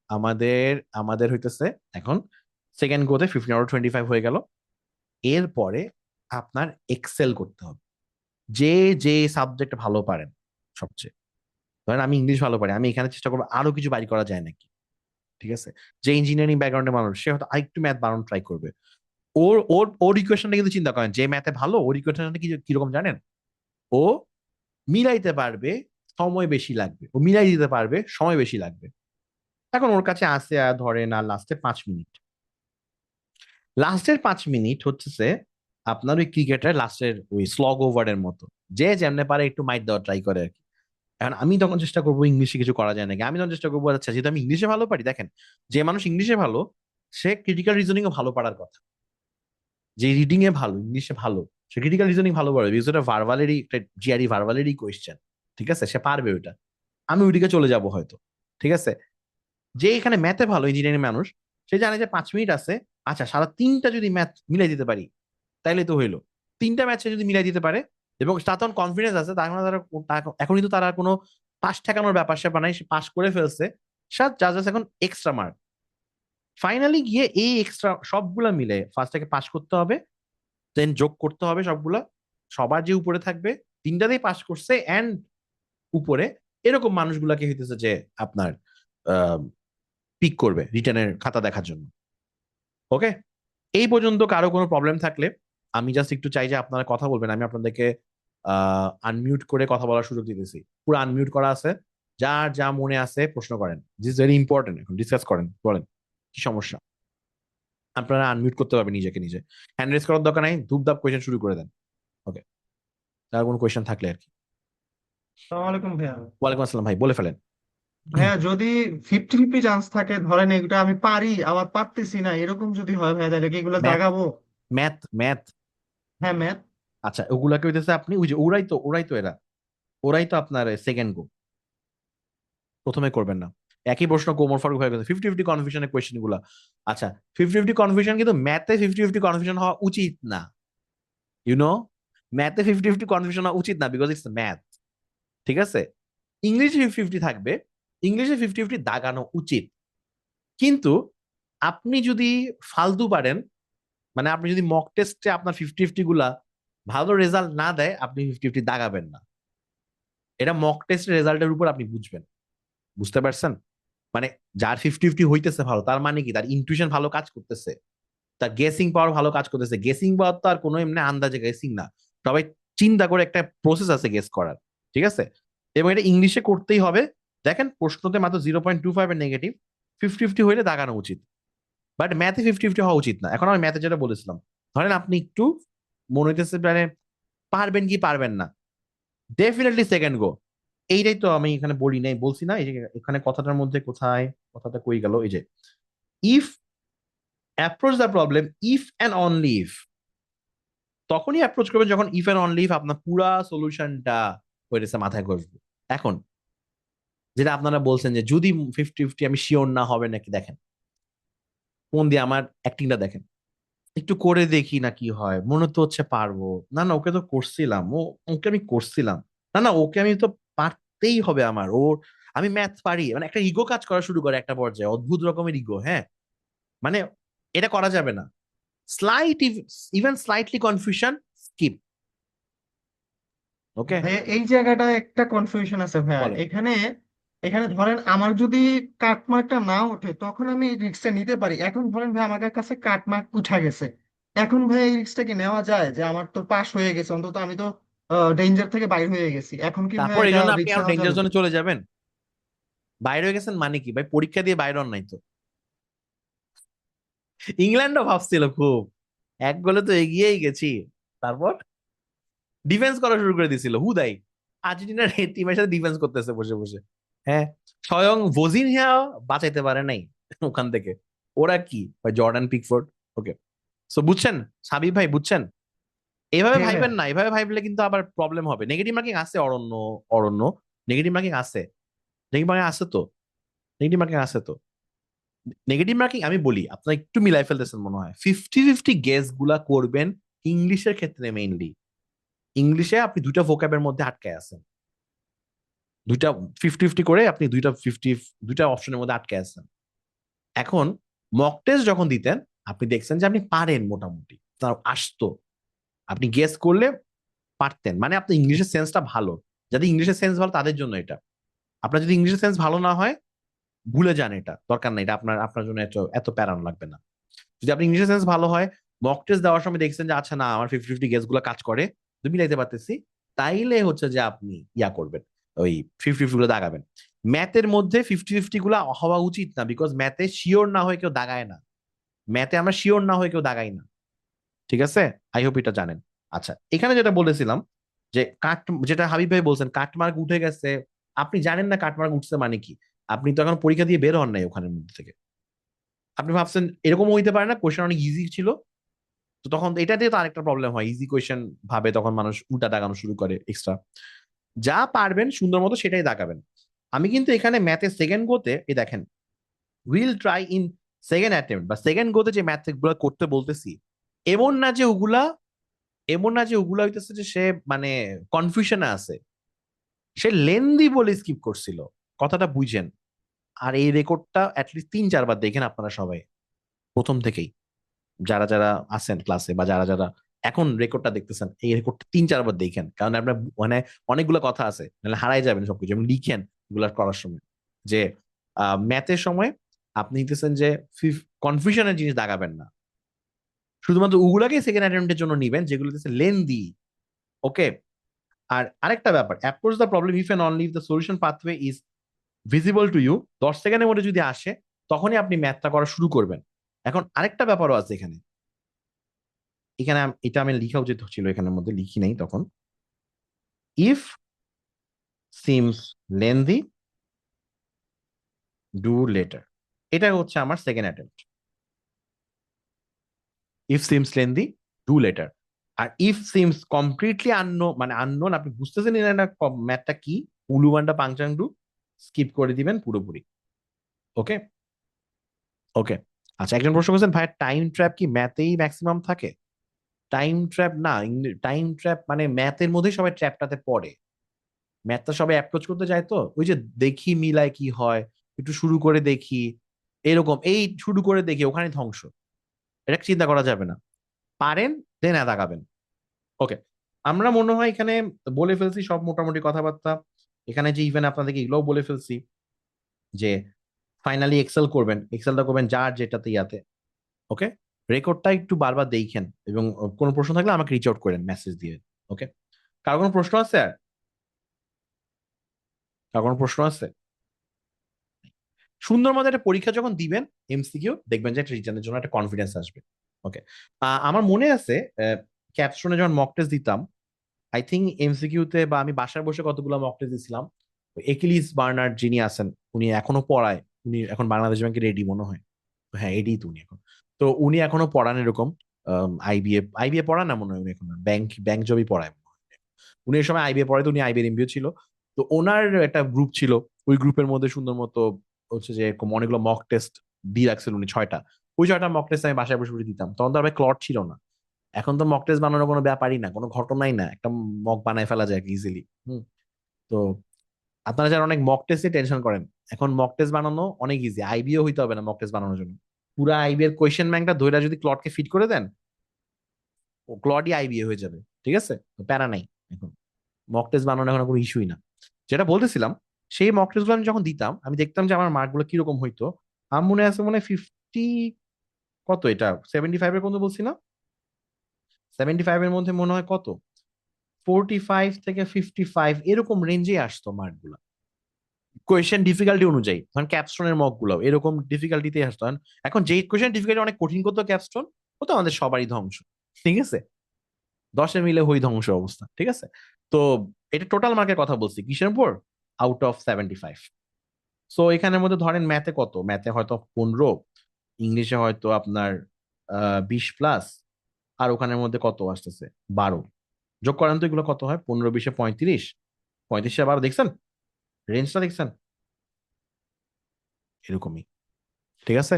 S1: আমাদের আমাদের হইতেছে এখন সেকেন্ড গোতে 15/25 হয়ে গেল। এরপরে আপনার এক্সেল করতে হবে, যে যে সাবজেক্ট ভালো পারেন সবচেয়ে, ধরেন আমি ইংলিশ ভালো পারি, আমি এখানে চেষ্টা করবো আরো কিছু বাড়ি করা যায় নাকি, ঠিক আছে? যে ইঞ্জিনিয়ারিং ব্যাকগ্রাউন্ডের মানুষ সে হয়তো আরেকটু ম্যাথ বাড়ানোর ট্রাই করবে। ওর ওর ওর ইকুয়েশনটা কিন্তু চিন্তা করেন, যে ম্যাথে ভালো ওর ইকুয়েশনটা কি কিরকম জানেন? ও মিলাইতে পারবে, সময় বেশি লাগবে, ও মিলাই দিতে পারবে, সময় বেশি লাগবে। এখন ওর কাছে আসে আর ধরেন আর লাস্টে 5 মিনিট, লাস্টের 5 মিনিট হচ্ছে আপনার ওই ক্রিকেটের লাস্টের ওই স্লগ ওভারের মতো, যে যেমনে পারে একটু মাইট দেওয়া ট্রাই করে আর কি। এখন আমি তখন চেষ্টা করবো ইংলিশে কিছু করা যায় নাকি, আমি তখন চেষ্টা করবো আচ্ছা যেহেতু আমি ইংলিশে ভালো পারি, দেখেন যে মানুষ ইংলিশে ভালো সে ক্রিটিক্যাল রিজনিং ও ভালো পারার কথা, যে রিডিং এ ভালো ইংলিশে ভালো সে ক্রিটিক্যাল রিজনিং ভালো পারবে, বিকজ ওটা ভার্বালেরই একটা জিআরই ভার্বালেরই কোয়েশ্চেন, ঠিক আছে? সে পারবে ওটা, আমি ওইদিকে চলে যাব হয়তো, ঠিক আছে? যে এখানে ম্যাথে ভালো ইঞ্জিনিয়ারিং মানুষ সে জানে যে 5 মিনিট আছে, আচ্ছা সারা 3টা যদি ম্যাথ মিলাই দিতে পারি তাইলে তো হইলো, 3টা ম্যাচ যদি মিলাই দিতে পারে এবং তার তখন কনফিডেন্স আছে, তার মানে তারা এখন কিন্তু তারা কোনো পাশ ঠেকানোর ব্যাপার স্যাপার নাই, সে পাশ করে ফেলছে, সে যা জাস্ট এখন এক্সট্রা মার্ক, ফাইনালি গিয়ে এই এক্সট্রা সবগুলা মিলে ফার্স্টটাকে পাস করতে হবে, দেন যোগ করতে হবে সবগুলা, সবার যে উপরে থাকবে 3টাতেই পাস করছে এন্ড উপরে, এরকম মানুষগুলাকে হইতেছে যে আপনার পিক করবে রিটার্নের খাতা দেখার জন্য। ওকে, এই পর্যন্ত কারো কোনো প্রবলেম থাকলে আমি জাস্ট একটু চাই যে আপনারা কথা বলবেন, আমি আপনাদেরকে আনমিউট করে কথা বলার সুযোগ দিতেছি, পুরো আনমিউট করা আছে, যার যা মনে আছে প্রশ্ন করেন, দিস ভেরি ইম্পর্টেন্ট, এখন ডিসকাস করেন, বলেন কি সমস্যা। আপনারা আনমিউট করতে পারবেন নিজেকে নিজে, হ্যান্ড রেজ করার দরকার নাই, ধূপধাপ কোয়েশ্চেন শুরু করে দেন। ওকে, তার কোনো কোয়েশ্চেন থাকলে আর কি।
S2: আসসালামু আলাইকুম ভাইয়া।
S1: ওয়ালাইকুম আসসালাম ভাই, বলে ফেলেন।
S2: ভাইয়া যদি 50-50 চান্স থাকে, ধরেন এগুলো আমি পারি আবার পারতেছি না, এরকম যদি হয় ভাইয়া তাহলে কি এগুলো
S1: ম্যাথ,
S2: দাগাবো?
S1: Math, math.
S2: হ্যাঁ, ম্যাথ।
S1: আচ্ছা ওগুলাকে হইতেছে আপনি ওই যে ওরাই তো এরা, ওরাই তো আপনার সেকেন্ড গো, প্রথমে করবেন না। একই প্রশ্ন কোমর ফারুক হয়ে গেছে, 50-50 কনফিউশনের কোয়েশ্চেন গুলা। আচ্ছা 50-50 কনফিউশন, কিন্তু ম্যাথে 50-50 কনফিউশন হওয়া উচিত না, ইউনো, ম্যাথে 50-50 কনফিউশন হওয়া উচিত না, বিকজ ইটস ম্যাথ, ঠিক আছে? ইংলিশে 50-50 থাকবে, ইংলিশে 50-50 দাগানো উচিত, কিন্তু আপনি যদি ফালতু পারেন, মানে আপনি যদি মক টেস্টে আপনার 50-50 গুলা ভালো রেজাল্ট না দেয়, আপনি 50-50 দাগাবেন না, এটা মক টেস্ট রেজাল্টের উপর আপনি বুঝবেন, বুঝতে পারছেন? মানে যার 50-50 হইতেছে ভালো, তার মানে কি তার ইনটুইশন ভালো কাজ করতেছে, তার গেসিং পাওয়ার ভালো কাজ করতেছে। গেসিং পাওয়ার তো আর কোনো এমনি আন্দাজে গেসিং না, সবাই চিন্তা করে একটা প্রসেস আছে গেস করার, ঠিক আছে? এবং এটা ইংলিশে করতেই হবে। দেখেন প্রশ্নতে মাত্র 0.25 এর নেগেটিভ, 50-50 হইলে দাগানো উচিত, বাট ম্যাথে 50-50 হওয়া উচিত না। এখন আমি ম্যাথে যেটা বলেছিলাম, ধরেন আপনি একটু মনে হইতেছে মানে পারবেন কি পারবেন না, ডেফিনেটলি সেকেন্ড গো, এইটাই তো আমি এখানে বলি নাই, বলছি না এই যে এখানে কথাটার মধ্যে কোথায় কথাটা কই গেল, এই যে if approach the problem if and only if, তখনই অ্যাপ্রোচ করবেন যখন ইফ অ্যান্ড অনলি ইফ আপনার পুরা সলিউশনটা হয়েছে মাথায় ঘষবে। এখন যেটা আপনারা বলছেন যে যদি 50-50 আমি শিওর না হবে নাকি, দেখেন ফোন দিয়ে আমার অ্যাক্টিংটা দেখেন, একটু করে দেখি না কি হয়, মনে তো হচ্ছে পারবো, না না ওকে তো করছিলাম, ওকে আমি করছিলাম, না না ওকে আমি তো পারতেই হবে আমার, ওর আমি ম্যাথ পারি, মানে একটা ইগো কাজ করা শুরু করে একটা পর্যায়ে, অদ্ভুত রকমের ইগো, হ্যাঁ, মানে এটা করা যাবে না। Slight, even slightly confusion, skip. Okay,
S2: ভাইয়া এই জায়গাটা একটা কনফিউশন আছে ভাইয়া,
S1: বলেন।
S2: এখানে এখানে ধরেন আমার যদি কাটমার্কটা না ওঠে তখন আমি এই রিস্কটা নিতে পারি। এখন ধরেন ভাই আমার কাছে কাটমার্ক উঠা গেছে, এখন ভাই এই রিস্কটা কি নেওয়া যায়? যে আমার তো পাস হয়ে গেছে, অন্তত আমি তো ডেঞ্জার থেকে বাইর হয়ে গেছি, এখন কি ভাই
S1: তারপর এই
S2: এটা
S1: জন্য আপনি
S2: রিস্ক
S1: আরো
S2: নেওয়া
S1: ডেঞ্জার
S2: যাবে?
S1: জোনে চলে যাবেন? বাইরে হয়ে গেছেন মানে কি ভাই, পরীক্ষা দিয়ে বাইরে হন নাই তো। ইংল্যান্ডও ভাবছিল খুব, এক গোলে তো এগিয়েই গেছি, তারপর ডিফেন্স করা শুরু করে দিছিল হুদাই, আর্জেন্টিনার টিমের সাথে ডিফেন্স করতেছে বসে বসে। হ্যাঁ, স্বয়ং ভোজিনহা বাঁচাইতে পারে নাই ওখান থেকে, ওরা কি ভাই জর্ডান পিকফোর্ড। ওকে, সো বুঝছেন সাবিব ভাই, বুঝছেন? এইভাবে
S2: হ্যাঁ ভাইয়া।
S1: ভাইবেন না, এইভাবে ভাইবলে কিন্তু আবার প্রবলেম হবে। নেগেটিভ মার্কিং আছে অরণ্য, অরণ্য নেগেটিভ মার্কিং আছে, নেগেটিভ মার্কিং আছে তো, নেগেটিভ মার্কিং আছে তো। নেগেটিভ মার্কিং আমি বলি আপনারা একটু মিলাই ফেলতেছেন মনে হয়, 50-50 গেস গুলা করবেন ইংলিশের ক্ষেত্রে মেইনলি। ইংলিশে আপনি দুইটা ভোকাবের মধ্যে আটকায় আছেন, দুইটা 50-50 করে আপনি দুইটা অপশনের মধ্যে আটকে আছেন। এখন মক টেস্ট যখন দিতেন আপনি দেখছেন যে আপনি পারেন মোটামুটি, তার আসতো, আপনি গেস করলে পারতেন, মানে আপনার ইংলিশের সেন্সটা ভালো, যাদের ইংলিশের সেন্স ভালো তাদের জন্য এটা। আপনার যদি ইংলিশ সেন্স ভালো না হয় ভুলে যান, এটা দরকার নাই, এটা আপনার আপনার জন্য এত এত প্যারানো লাগবে না। যদি আপনি ইংলিশ সেন্স ভালো হয়, মক টেস্ট দেওয়ার সময় দেখছেন যে আচ্ছা না আমার 50-50 গেস গুলো কাজ করে, তো মিলাইতে পারতেছি, তাইলে হচ্ছে যে আপনি ইয়া করবেন, ওই 50-50 গুলো দাগাবেন। ম্যাথের মধ্যে 50-50 গুলা হওয়া উচিত না, বিকজ ম্যাথে শিওর না হয়ে কেউ দাগায় না। ম্যাথে আমরা শিওর না হয়ে কেউ দাগাই না। ঠিক আছে, আই হোপ এটা জানেন। আচ্ছা, এখানে যেটা বলেছিলাম যে কাট, যেটা হাবিব ভাই বলছেন কাটমার্ক উঠে গেছে, আপনি জানেন না কাটমার্ক উঠছে মানে কি? আপনি তো এখন পরীক্ষা দিয়ে বের হন নাই ওখানের মধ্যে থেকে। আপনি ভাবছেন এরকম হইতে পারে না, কোয়েশ্চেন অনেক ইজি ছিল, তো তখন এটা দিয়ে তো আরেকটা প্রবলেম হয়, ইজি কোয়েশ্চেন ভাবে তখন মানুষ উল্টা দাগানো শুরু করে এক্সট্রা। যা পারবেন সুন্দর মতো সেটাই দাগাবেন। আমি কিন্তু এখানে ম্যাথে সেকেন্ড গোতে এই দেখেন, will try in second attempt বা সেকেন্ড গোতে যে ম্যাথ গুলো করতে বলতেছি, এমন না যে ওগুলা এমন না যে ওগুলা হইতেছে যে সে মানে কনফিউশনে আছে, সে লেন্দি বলে স্কিপ করছিল, কথাটা বুঝেন। আর এই রেকর্ডটা অ্যাটলিস্ট 3-4 বার দেখেন আপনারা সবাই, প্রথম থেকেই, যারা যারা আছেন ক্লাসে বা যারা যারা এখন রেকর্ডটা দেখতেছেন, এই রেকর্ডটা 3-4 বার দেখেন, কারণ আপনার মানে অনেকগুলো কথা আছে, নাহলে হারাই যাবেন সবকিছু। এবং লিখেন এগুলা করার সময় যে ম্যাথের সময় আপনি নিতেছেন যে কনফিউশনের জিনিস দাগাবেন না, শুধুমাত্র ওগুলাকে সেকেন্ড অ্যাটেম্পটের জন্য নিবেন যেগুলো লেন্দি। ওকে। আর আরেকটা ব্যাপার, approach the problem if and only if the solution pathway is visible to you, 10 সেকেন্ডের মধ্যে যদি আসে তখনই আপনি ম্যাথটা করা শুরু করবেন। এখন আরেকটা ব্যাপারও আছে এখানে, এখানে এটা আমি লিখা উচিত ছিল, এখানের মধ্যে লিখি নাই তখন। If seems lengthy, do later, এটা হচ্ছে আমার second attempt. If seems lengthy, do later. আর ইফ সিমস কমপ্লিটলি মানে আননোন, আপনি বুঝতেছেন না ম্যাথটা কি, উলুবান্ডা পাংচাং ডু, স্কিপ করে দিবেন পুরোপুরি। ওকে। ওকে। আচ্ছা, একজন প্রশ্ন করছেন ভাই টাইম ট্র্যাপ কি ম্যাথেই ম্যাক্সিমাম থাকে? টাইম ট্র্যাপ না, টাইম ট্র্যাপ মানে ম্যাথের মধ্যেই সবাই ট্র্যাপটাতে পড়ে। ম্যাথটা সবাই অ্যাপ্রোচ করতে যায় তো ওই যে দেখি মিলায় কি হয়, একটু শুরু করে দেখি, এরকম এই শুরু করে দেখি ওখানে ধ্বংস, এটা চিন্তা করা যাবে না। পারেন দেন দাগাবেন। ওকে। আমরা মনে হয় এখানে বলে ফেলছি সব মোটামুটি কথাবার্তা। এখানে যে ইভেন আপনাদেরকে এগুলোও বলে ফেলছি যে ফাইনালি এক্সেল করবেন, এক্সেলটা করবেন যার যেটাতে ইয়াতে। ওকে। রেকর্ডটা একটু বারবার দেখেন, এবং কোনো প্রশ্ন থাকলে আমাকে রিচ আউট করেন মেসেজ দিয়ে। ওকে। কার কোনো প্রশ্ন আছে আর? কার কোনো প্রশ্ন আছে? সুন্দর মতো একটা পরীক্ষা যখন দিবেন এমসিকিউ, দেখবেন যে একটা রিটার্নের জন্য একটা কনফিডেন্স আসবে। ওকে। আমার মনে আছে ক্যাপস্টোনে যখন মক টেস্ট দিতাম, আই থিঙ্ক এমসিকিউতে বা আমি বাসায় বসে কতগুলো মক টেস্ট দিছিলাম, একিলিস বার্নার্ড যিনি আছেন উনি এখনো পড়ায়, উনি এখন বাংলাদেশ ব্যাংকে রেডি মনে হয়, হ্যাঁ এডি তো উনি এখন, তো উনি এখনো পড়ান এরকম আইবিএ আইবিএ পড়ান না মনে হয় উনি এখন, ব্যাংক ব্যাংক জবই পড়ায় মনে হয়। উনি এই সময় আইবিএ পড়ে, তো উনি আইবিএ এমবিও ছিল। তো ওনার একটা গ্রুপ ছিল, ওই গ্রুপের মধ্যে সুন্দর মতো হচ্ছে যে এরকম অনেকগুলো মক টেস্ট দিয়ে রাখছিল উনি 6টা। ওই 6টা মক টেস্ট আমি বাসায় বসে বসে দিতাম, তখন তো আর ক্লট ছিল না। এখন তো মক টেস্ট বানানোর কোনো ব্যাপারই না, কোনো ঘটনাই না, একটা মক বানায় ফেলা যায় ইজিলি। হুম। তো আপনারা যারা অনেক মক টেস্টে টেনশন করেন, এখন মক টেস্ট বানানো অনেক ইজি, আইবিও হইতে হবে না মক টেস্ট বানানোর জন্য। পুরা আইবি এর কোয়েশ্চেন ব্যাংকটা ধরে যদি ক্লডকে ফিট করে দেন, ও ক্লডই আইবিএ হয়ে যাবে। ঠিক আছে, তো প্যারা নাই এখন, মক টেস্ট বানানো এখন কোনো ইস্যুই না। যেটা বলতেছিলাম, সেই মক টেস্ট গুলো আমি যখন দিতাম আমি দেখতাম যে আমার মার্ক গুলো কিরকম হইতো। আমার মনে আছে, মনে হয় 50, কত এটা 75-এর পর্যন্ত বলছি না, 75-এর মধ্যে মনে হয় কত 45 থেকে 55 এরকম রেঞ্জে আসতো মার্ক গুলা, কোয়েশ্চেন ডিফিকাল্টি অনুযায়ী। ধরেন ক্যাপস্টোনের মক গুলো এরকম ডিফিকাল্টিতে আসতো। এখন যেই কোয়েশ্চেন ডিফিকাল্টি অনেক কঠিন করতো ক্যাপস্টোন, ও তো আমাদের সবারই ধ্বংস। ঠিক আছে, 10-এ মিলে হই ধ্বংস অবস্থা। ঠিক আছে। তো এটা টোটাল মার্কের কথা বলছি, কিসের উপর? Out of 75। সো এখানের মধ্যে ধরেন ম্যাথে কত, ম্যাথে হয়তো 15, ইংলিশে হয়তো আপনার 20+, আর ওখানের মধ্যে কত আসতেছে 12। যোগ করেন তো এগুলো কত হয়, 15-20-এ 35, 35-এ 12, দেখছেন রেঞ্জটা দেখছেন, এরকমই। ঠিক আছে।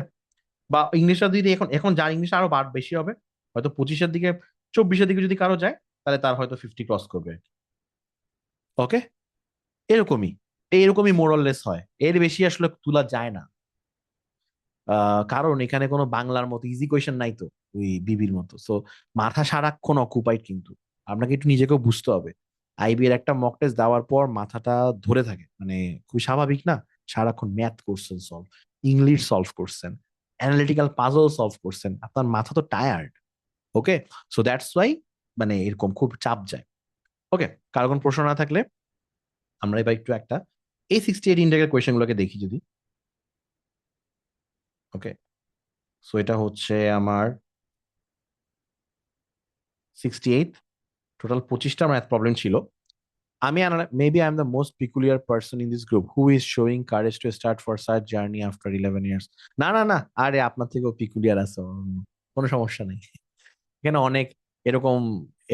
S1: বা ইংলিশটা যদি এখন এখন যার ইংলিশ আরো বেশি হবে, হয়তো 25-এর দিকে, 24-এর দিকে যদি কারো যায়, তাহলে তার হয়তো 50 ক্রস করবে। ওকে। এরকমই, এরকমই মোরাললেস হয়, এর বেশি আসলে তোলা যায় না। কারণ এখানে কোনো বাংলার মতো ইজি কোয়েশ্চেন নাই তো, ওই বিবির মতো। সো মাথা সারাক্ষণ অকুপাইড, কিন্তু আপনাকে একটু নিজেকেও বুঝতে হবে আইবি এর একটা মক টেস্ট দেওয়ার পর মাথাটা ধরে থাকে, মানে খুবই স্বাভাবিক না? সারাক্ষণ ম্যাথ করছেন সলভ, ইংলিশ সলভ করছেন, অ্যানালিটিক্যাল পাজল সলভ করছেন, আপনার মাথা তো tired. Okay, so that's why মানে এরকম খুব চাপ যায়। ওকে, কারো কোনো প্রশ্ন না থাকলে আমরা এবার একটু একটা এই 68 ইন্ডেক্সের কোয়েশ্চেন গুলোকে দেখি যদি। ওকে, সো এটা হচ্ছে আমার 68, টোটাল 25টা ম্যাথ প্রবলেম ছিল। আমি maybe I am the most peculiar person in this group who is showing courage to start for such journey after 11 years. না না না, আরে আপনার থেকেও পিকুলিয়ার আছে, কোনো সমস্যা নেই। এখানে অনেক এরকম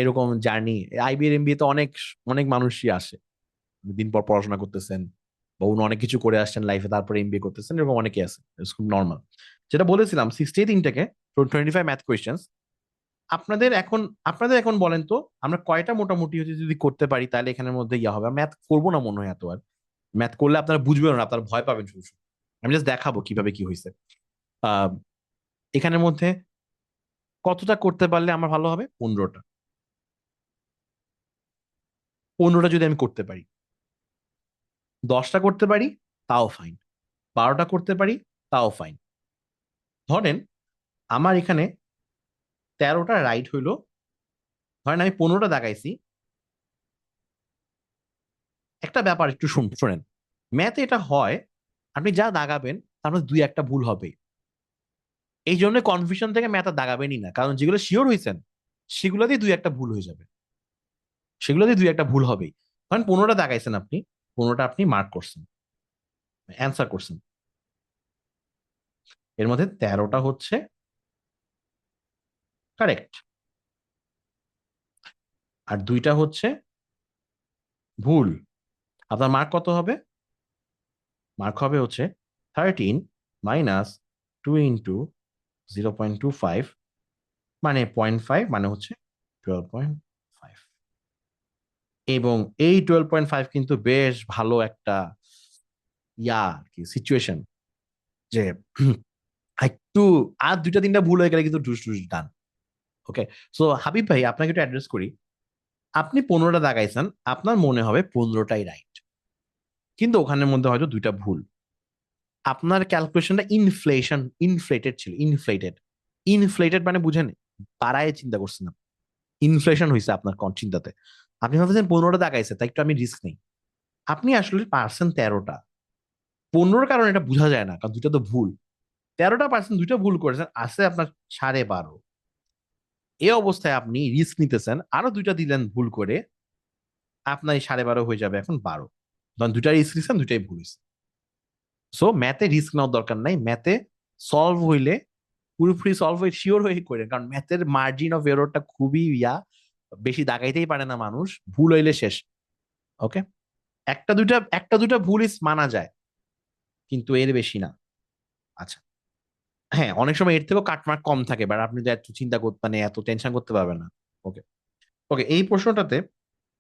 S1: এরকম জার্নি, আইবিএর এমবিএ তো অনেক অনেক মানুষই আসে, দিন পর পড়াশোনা করতেছেন বা অন্য অনেক কিছু করে আসছেন লাইফে, তারপরে এমবিএ করতেছেন, এরকম অনেকে আছে। খুব নর্মাল। যেটা বলেছিলাম 68 থেকে 25 ম্যাথ কোয়েশ্চেন। আপনাদের এখন আপনাদের এখন বলেন তো, আমরা কয়টা মোটামুটি হচ্ছে যদি করতে পারি তাহলে এখানের মধ্যে ইয়া হবে। ম্যাথ করবো না মনে হয় এত আর, ম্যাথ করলে আপনারা বুঝবেন না, আপনারা ভয় পাবেন শুধু শুধু। আমি জাস্ট দেখাবো কিভাবে কি হয়েছে। আহ এখানের মধ্যে কতটা করতে পারলে আমার ভালো হবে? 15টা। 15টা যদি আমি করতে পারি, 10টা করতে পারি তাও ফাইন, 12টা করতে পারি তাও ফাইন। ধরেন আমার এখানে 13টা রাইট হইলো, ধরেন আমি 15টা দাগাইছি। একটা ব্যাপার একটু শোনেন, ম্যাথে এটা হয়, আপনি যা দাগাবেন তার মধ্যে দুই একটা ভুল হবে। এই জন্য কনফিউশন থেকে ম্যাথ আর দাগাবেনই না, কারণ যেগুলো শিওর হয়েছেন সেগুলোতেই দুই একটা ভুল হয়ে যাবে, সেগুলোতেই দুই একটা ভুল হবেই। ধরেন 15টা দাগাইছেন আপনি, 15টা আপনি মার্ক করছেন, অ্যান্সার করছেন, এর মধ্যে 13টা হচ্ছে কারেক্ট, আর দুইটা হচ্ছে ভুল। আপনার মার্ক কত হবে? মার্ক হবে হচ্ছে 13 মাইনাস 2 ইন্টু 0.25, মানে 0.5, মানে হচ্ছে 12.5। এবং এই 12.5 কিন্তু বেশ ভালো একটা ইয়া আর কি সিচুয়েশন, যে একটু আর দুইটা তিনটা ভুল হয়ে গেলে কিন্তু ডুস ডুস ডান। ওকে, সো হাবিব ভাই আপনাকে একটু অ্যাড্রেস করি। আপনি 15টা দাগাইছেন, আপনার মনে হবে 15টাই রাইট, কিন্তু ওখানের মধ্যে হয়তো দুইটা ভুল। আপনার ক্যালকুলেশনটা ইনফ্লেটেড ছিল, ইনফ্লেটেড। ইনফ্লেটেড মানে বুঝেন, বাড়ায় চিন্তা করছেন না, ইনফ্লেশন হয়েছে আপনার চিন্তাতে। আপনি ভাবছেন 15টা দাগাইছে তাই একটু আমি রিস্ক নেই, আপনি আসলে পারছেন 13টা। 15র কারণে এটা বোঝা যায় না, কারণ দুইটা তো ভুল। 13টা পার্সেন্ট দুইটা ভুল করেছেন, আছে আপনার 12.5। এই অবস্থায় আপনি রিস্ক নিতেছেন, আরো দুইটা দিলেন ভুল করে, আপনার এই 12.5 হয়ে যাবে এখন 12। কারণ দুইটা রিস্ক নিচ্ছেন, দুইটাই ভুল হয়েছে। সো ম্যাথে রিস্ক নেওয়ার দরকার নাই, ম্যাথে সলভ হইলে পুরোপুরি সলভ হয়ে শিওর হয়ে করেন, কারণ ম্যাথের মার্জিন অফ এররটা খুবই বেশি দাগাইতেই পারে না মানুষ, ভুল হইলে শেষ। ওকে, একটা দুইটা ভুল ইস মানা যায়, কিন্তু এর বেশি না। আচ্ছা, হ্যাঁ অনেক সময় এর থেকেও কাটমার্ক কম থাকে, বাট আপনি তো এত চিন্তা করতে মানে এত টেনশন করতে পারবেন না। ওকে, ওকে, এই প্রশ্নটাতে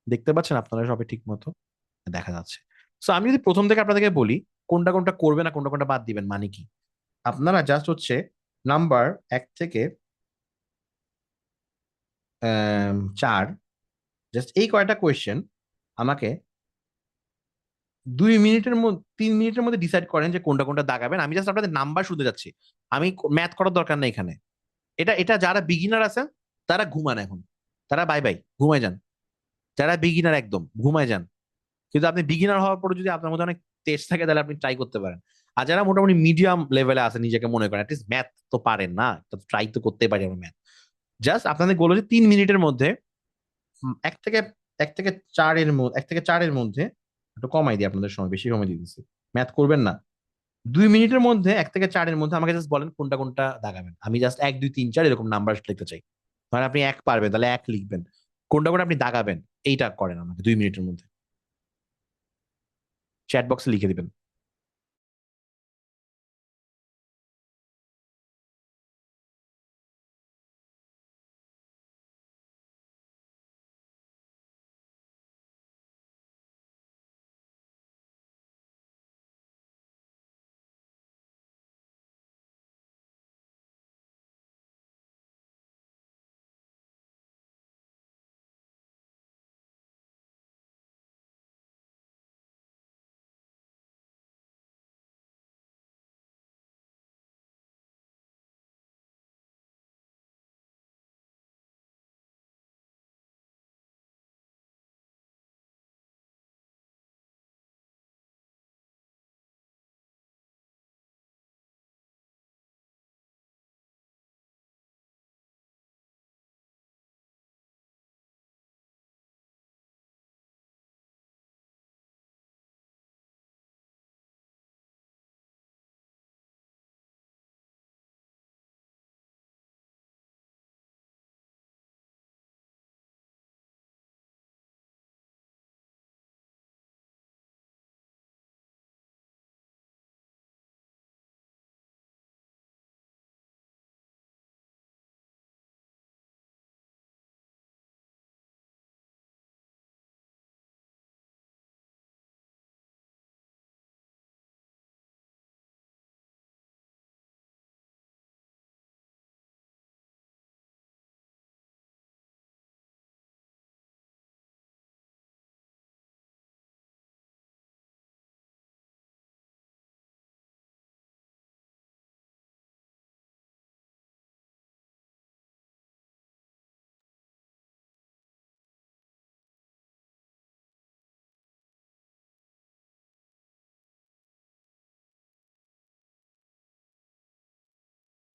S1: দেখতে পাচ্ছেন আপনারা সবাই ঠিক মতো দেখা যাচ্ছে। সো আমি যদি প্রথম থেকে আপনাদেরকে বলি কোনটা কোনটা করবেন না কোনটা কোনটা বাদ দিবেন, মানে কি? আপনারা জাস্ট হচ্ছে নাম্বার 1 থেকে 4, জাস্ট এই কয়টা কোয়েশ্চেন আমাকে 2 মিনিটের মধ্যে 3 মিনিটের মধ্যে ডিসাইড করেন যে কোনটা কোনটা দাগাবেন। আমি জাস্ট আপনাদের নাম্বার শুনতে যাচ্ছি, আমি ম্যাথ করার দরকার নেই এখানে। এটা এটা যারা বিগিনার আছেন তারা ঘুমান এখন, তারা বাই বাই ঘুমায় যান। যারা বিগিনার একদম ঘুমায় যান, কিন্তু আপনি বিগিনার হওয়ার পরে যদি আপনার মধ্যে অনেক টেস্ট থাকে তাহলে আপনি ট্রাই করতে পারেন। আর যারা মোটামুটি মিডিয়াম লেভেলে আছে নিজেকে মনে করেন, অ্যাটলিস্ট ম্যাথ তো পারেন না, ট্রাই তো করতেই পারি আমরা ম্যাথ। জাস্ট আপনাদের গোল হচ্ছে 3 মিনিটের মধ্যে উম, এক থেকে 1 থেকে 4 এর মধ্যে একটু কমাই দিই, আপনাদের সময় বেশি সময় দিয়ে দিচ্ছি, ম্যাথ করবেন না। 2 মিনিটের মধ্যে 1 থেকে 4-এর মধ্যে আমাকে জাস্ট বলেন কোনটা কোনটা দাগাবেন। আমি জাস্ট 1 2 3 4 এরকম নাম্বার লিখতে চাই। ধরেন আপনি 1 পারবেন তাহলে 1 লিখবেন, কোনটা কোনটা আপনি দাগাবেন এইটা করেন আমাকে 2 মিনিটের মধ্যে, চ্যাট বক্সে লিখে দিবেন।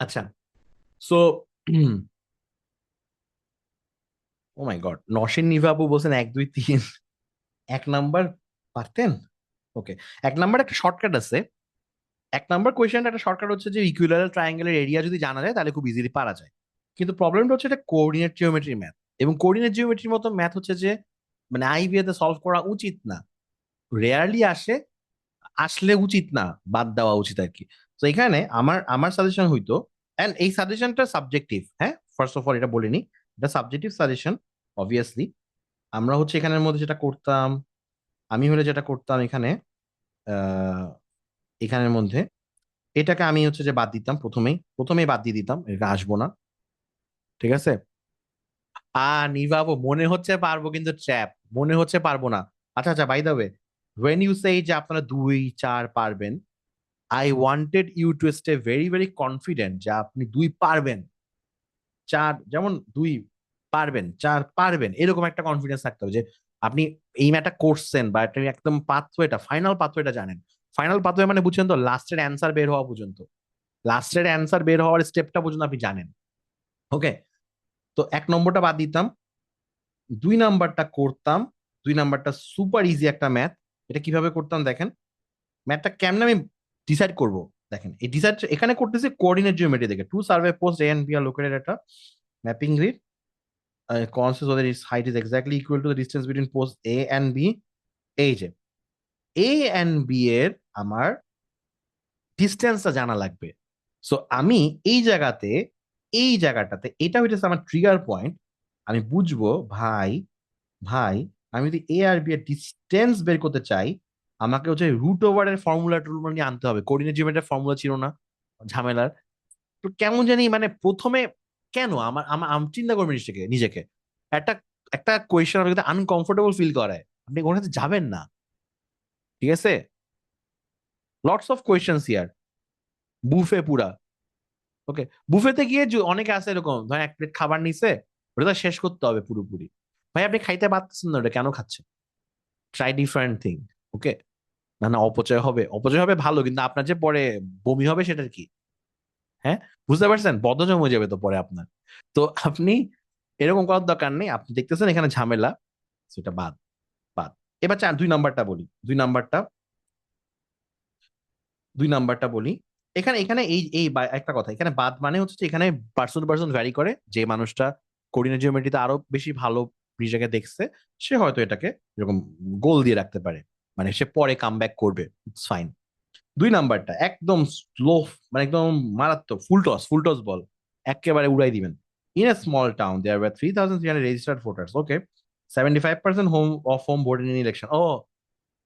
S1: আচ্ছা, সো ও মাই গড, নসীন নিভাবু বলছেন 1 2 3, 1 নাম্বার পারতেন? ওকে, 1 নাম্বার একটা শর্টকাট আছে। 1 নাম্বার কোয়েশ্চেনটা একটা শর্টকাট হচ্ছে যে ইকুইল্যাটারাল ট্রায়াঙ্গেলের এরিয়া যদি জানা যায় তাহলে খুব ইজিলি পারা যায়। কিন্তু প্রবলেমটা হচ্ছে এটা কোঅর্ডিনেট জিওমেট্রির ম্যাথ, এবং কোঅর্ডিনেট জিওমেট্রির মতো ম্যাথ হচ্ছে যে মানে আইবিএ তে সলভ করা উচিত না, রেয়ারলি আসে, আসলে উচিত না, বাদ দেওয়া উচিত আর কি। তো এখানে আমার আমার সাজেশন হইতো, এন্ড এই সাজেশনটা সাবজেক্টিভ, হ্যাঁ, ফার্স্ট অফ অল এটা বলে নি, এটা সাবজেক্টিভ সাজেশন অবভিয়াসলি। আমরা হচ্ছে এখানের মধ্যে যেটা করতাম, আমি হলে যেটা করতাম এখানে, আহ এখানের মধ্যে এটাকে আমি হচ্ছে যে বাদ দিতাম, প্রথমেই বাদ দিয়ে দিতাম, এটা আসবো না, ঠিক আছে। নিভাবো মনে হচ্ছে পারবো, কিন্তু ট্র্যাপ, মনে হচ্ছে পারবো না। আচ্ছা আচ্ছা, by the way, when you say যে আপনারা 2 4 পারবেন, I wanted you to stay very very confident যে আপনি 2 পারবেন, 4 যেমন 2 পারবেন, 4 পারবেন, এরকম একটা কনফিডেন্স থাকতে হবে যে আপনি এই ম্যাথটা করছেন বা একটা একদম পাথওয়েটা, ফাইনাল পাথওয়েটা জানেন। ফাইনাল পাথওয়ে মানে বুঝছেন তো, লাস্টের অ্যান্সার বের হওয়া পর্যন্ত, লাস্টের অ্যান্সার বের হওয়ার স্টেপটা পর্যন্ত আপনি জানেন। ওকে, তো 1 নম্বরটা বাদ দিতাম, 2 নাম্বারটা করতাম। 2 নাম্বারটা সুপার ইজি একটা ম্যাথ। এটা কিভাবে করতাম দেখেন, ম্যাথটা কেমন আমি ডিসাইড করব। দেখেন এই ডিসাইড এখানে করতেছি কোঅর্ডিনেট জিওমেট্রি দেখে, 2 survey post A and B are located একটা mapping grid consist whether its height is exactly equal to the distance between post A and B। এই যে A and B এর আমার ডিস্টেন্সটা জানা লাগবে। সো আমি এই জায়গাতে, এই জায়গাটাতে এটা হইতেছে আমার ট্রিগার পয়েন্ট। আমি বুঝবো ভাই, ভাই আমি যদি এ আর বি এর ডিস্টেন্স বের করতে চাই, আমাকে হচ্ছে রুট ওভারের ফর্মুলা টর্মুলা নিয়ে আনতে হবে। কোঅর্ডিনেট জিওমেট্রির ফর্মুলা ছিল না, ঝামেলার। তো কেমন জানি মানে প্রথমে কেন আমার আমার আমি চিন্তা করবেন নিজেকে নিজেকে, একটা একটা কোয়েশ্চেন আপনাকে আনকমফোর্টেবল ফিল করায়, আপনি ওর সাথে যাবেন না, ঠিক আছে। Lots of questions here, buffet পুরা। ওকে, বুফেতে গিয়ে অনেকে আছে এরকম, ধরেন 1 প্লেট খাবার নিছে, ওটা তো শেষ করতে হবে পুরোপুরি। ভাই আপনি খাইতে পারতেছেন না, ওটা কেন খাচ্ছেন? Try different thing. ওকে, না না, অপচয় হবে, অপচয় হবে ভালো, কিন্তু আপনার যে পরে বমি হবে সেটার কি? হ্যাঁ, বুঝতে পারছেন, বদহজম হয়ে যাবে তো পরে আপনার। তো আপনি এরকম করার দরকার নেই, আপনি দেখতেছেন এখানে ঝামেলা, সেটা বাদ, বাদ। এবার 2 নাম্বারটা বলি, 2 নাম্বারটা, 2 নাম্বারটা বলি। এখানে এখানে এই এই একটা কথা, এখানে বাদ মানে হচ্ছে যে এখানে পার্সন টু পার্সন ভ্যারি করে। যে মানুষটা কোঅর্ডিনেট জিওমেট্রিতে আরো বেশি ভালো নিজেকে দেখছে, সে হয়তো এটাকে এরকম গোল দিয়ে রাখতে পারে, মানে সে পরে কাম ব্যাক করবে, ইটস ফাইন। 2 নাম্বারটা একদম স্লো, মানে একদম মারাত্মক, ফুল টস বল, একেবারে উড়াই দিবেন। In a small town there were 3,300 registered voters. Okay, 75% whom voted in election. ও,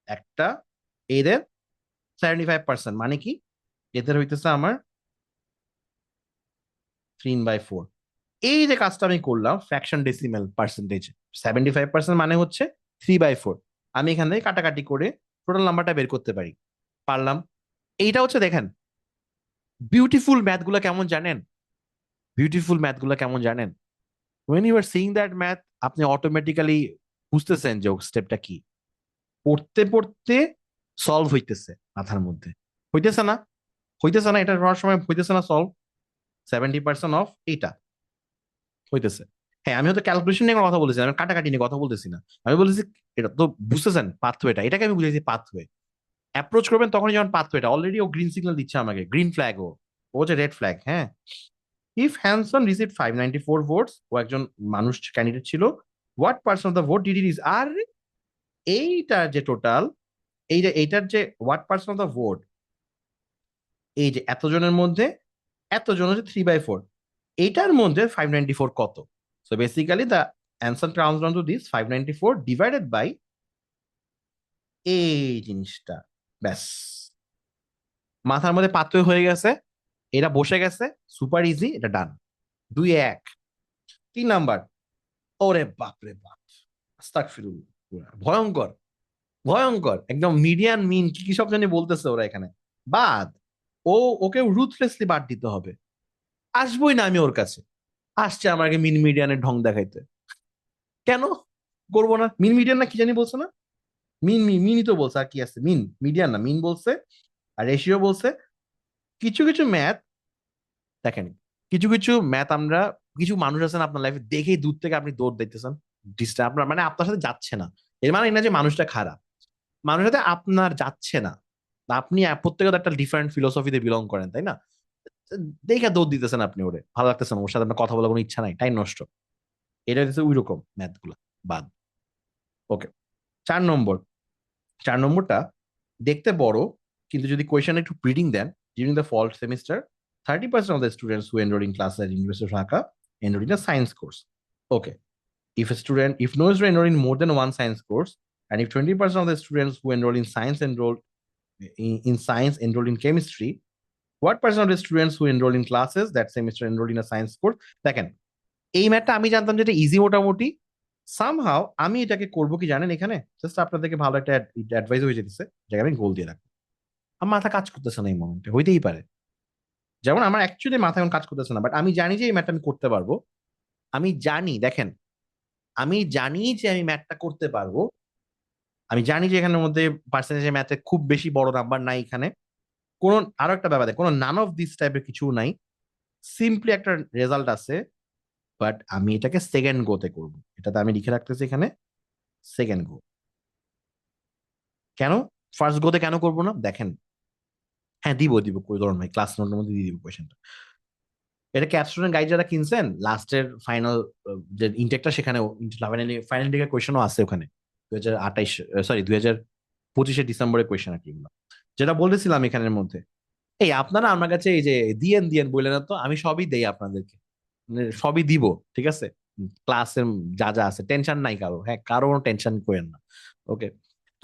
S1: একটা, এদের 75% মানে কি, এদের হইতেছে আমার 3/4। এই যে কাজটা আমি করলাম ফ্র্যাকশন ডেসিমেল পার্সেন্টেজ, 75% মানে হচ্ছে 3/4। আমি এখান থেকে কাটাকাটি করে টোটাল নাম্বারটা বের করতে পারি, পারলাম। এইটা হচ্ছে দেখেন বিউটিফুল ম্যাথগুলো কেমন জানেন, বিউটিফুল ম্যাথগুলো কেমন জানেন, when you are seeing that math, আপনি অটোমেটিক্যালি বুঝতেছেন যে স্টেপটা কি, পড়তে পড়তে সলভ হইতেছে মাথার মধ্যে, হইতেছে না, হইতেছে না, এটা হওয়ার সময় হইতেছে না সলভ। 70% অফ এইটা হইতেছে। হ্যাঁ, আমি হয়তো ক্যালকুলেশন নিয়ে কথা বলেছি, আমি কাটাকাটি নিয়ে কথা বলতেছি না। আমি বলেছি এটা তো বুঝতেছেন পাথওয়েটা, এটাকে আমি বুঝেছি পাথওয়ে। অ্যাপ্রোচ করবেন তখনই যখন পাথওয়েটা, অলরেডি ও গ্রিন সিগন্যাল দিচ্ছে আমাকে, গ্রিন ফ্ল্যাগ, ও ও হচ্ছে রেড ফ্ল্যাগ, হ্যাঁ। ইফ হ্যানসন রিসিভ 594 ভোটস, ও একজন মানুষ ক্যান্ডিডেট ছিল, what percent of the vote did is, আর এইটার যে টোটাল, এই যে এইটার যে what percent of the vote, এই যে এতজনের মধ্যে এতজন হচ্ছে 3/4, এইটার মধ্যে 594 কত? So basically the answer comes down to this 594 divided by এই জিনিসটা, ব্যাস, মাথার মধ্যে পাথর হয়ে গেছে, এটা বসে গেছে, সুপার ইজি, এটা ডান। 2-1। 3 নাম্বার, ওরে বাপ রে বাপ, আস্তাগফিরুল্লাহ, ভয়ঙ্কর, ভয়ঙ্কর একদম, মিডিয়ান মিন কি কি সব জানি বলতেছে ওরা এখানে, বাদ। ও, ওকে রুথলেসলি বাদ দিতে হবে, আসবোই না আমি ওর কাছে। আসছে আমাকে মিন মিডিয়ানের ঢং দেখাইতে, কেন করবো না? মিন মিডিয়ান না কি জানি বলছে না, মিনই তো বলছে, আর কি আছে, মিডিয়ান না মিন বলছে, আর রেশিও বলছে। কিছু কিছু ম্যাথ দেখেন, কিছু কিছু ম্যাথ আমরা, কিছু মানুষ আছেন আপনার লাইফে দেখেই দূর থেকে আপনি দৌড় দিতেছেন, ডিস্টার্ব আপনার মানে আপনার সাথে যাচ্ছে না, এর মানে এই না যে মানুষটা খারাপ, মানুষের সাথে আপনার যাচ্ছে না, আপনি প্রত্যেকে তো একটা ডিফারেন্ট ফিলোসফিতে বিলং করেন, তাই না? দেখে দৌড় দিতেছেন আপনি, ওরে ভালো লাগতেছে না, ওর সাথে আপনার কথা বলার কোনো ইচ্ছা নাই, টাইম নষ্ট। এটা হচ্ছে ওই রকম ম্যাথ গুলা, বাদ। ওকে, 4 নম্বর, 4 নম্বরটা দেখতে বড়, কিন্তু যদি কোয়েশন একটু প্রিডিং দেন, during the fall semester 30% of the students who enroll in classes at University of Dhaka enroll in a science course. Okay, if no student enroll in more than one science course, and if 20% of the students who enroll in science in science enroll in chemistry, what percent of the students who enroll in classes that semester enroll in a science course? দেখেন, এই ম্যাথটা আমি জানতাম যেটা easy মোটামুটি, somehow আমি এটাকে করবো কি জানেন, এখানে জাস্ট আপনাদেরকে ভালো একটা অ্যাডভাইস হয়ে যেতেছে, যেটা আমি গোল দিয়ে রাখবো। আমার মাথা কাজ করতেছে না এই মোমেন্টে, হইতেই পারে, যেমন আমার অ্যাকচুয়ালি মাথা এখন কাজ করতেছে না, বাট আমি জানি যে এই ম্যাথটা আমি করতে পারবো। আমি জানি, দেখেন, আমি জানি যে আমি ম্যাথটা করতে পারবো, আমি জানি যে এখানের মধ্যে পার্সেন্টেজ ম্যাথে খুব বেশি বড় নাম্বার নাই এখানে, কোন আরো একটা ব্যাপার, কোনো নান অফ দিস টাইপের কিছু নাই, সিম্পলি একটা রেজাল্ট আছে, বাট আমি এটাকে সেকেন্ড গোতে করবো, এটাতে আমি লিখে রাখতেছি এখানে সেকেন্ড গো। কেন ফার্স্ট গোতে কেন করবো না, দেখেন, হ্যাঁ দিব দিব, কই ধরুন ভাই, ক্লাস নোটের মধ্যে দিয়ে দিব কোয়েশনটা। এটা ক্যাপস্টোনের গাইড যারা কিনছেন, লাস্টের ফাইনাল যে ইনটেকটা, সেখানে ফাইনাল ইনটেকের কোয়েশনও আছে ওখানে, 2028, সরি 2025 ডিসেম্বরের কোয়েশন আর কি এগুলো। যেটা বলতেছিলাম এখানের মধ্যে, এই আপনারা আমার কাছে এই যে দিয়েন দিয়েন বললেন না তো, আমি সবই দেই আপনাদেরকে, মানে সবই দিব, ঠিক আছে? ক্লাসের যা যা আছে, টেনশন নাই কারো, হ্যাঁ কারো টেনশন করেন না। ওকে,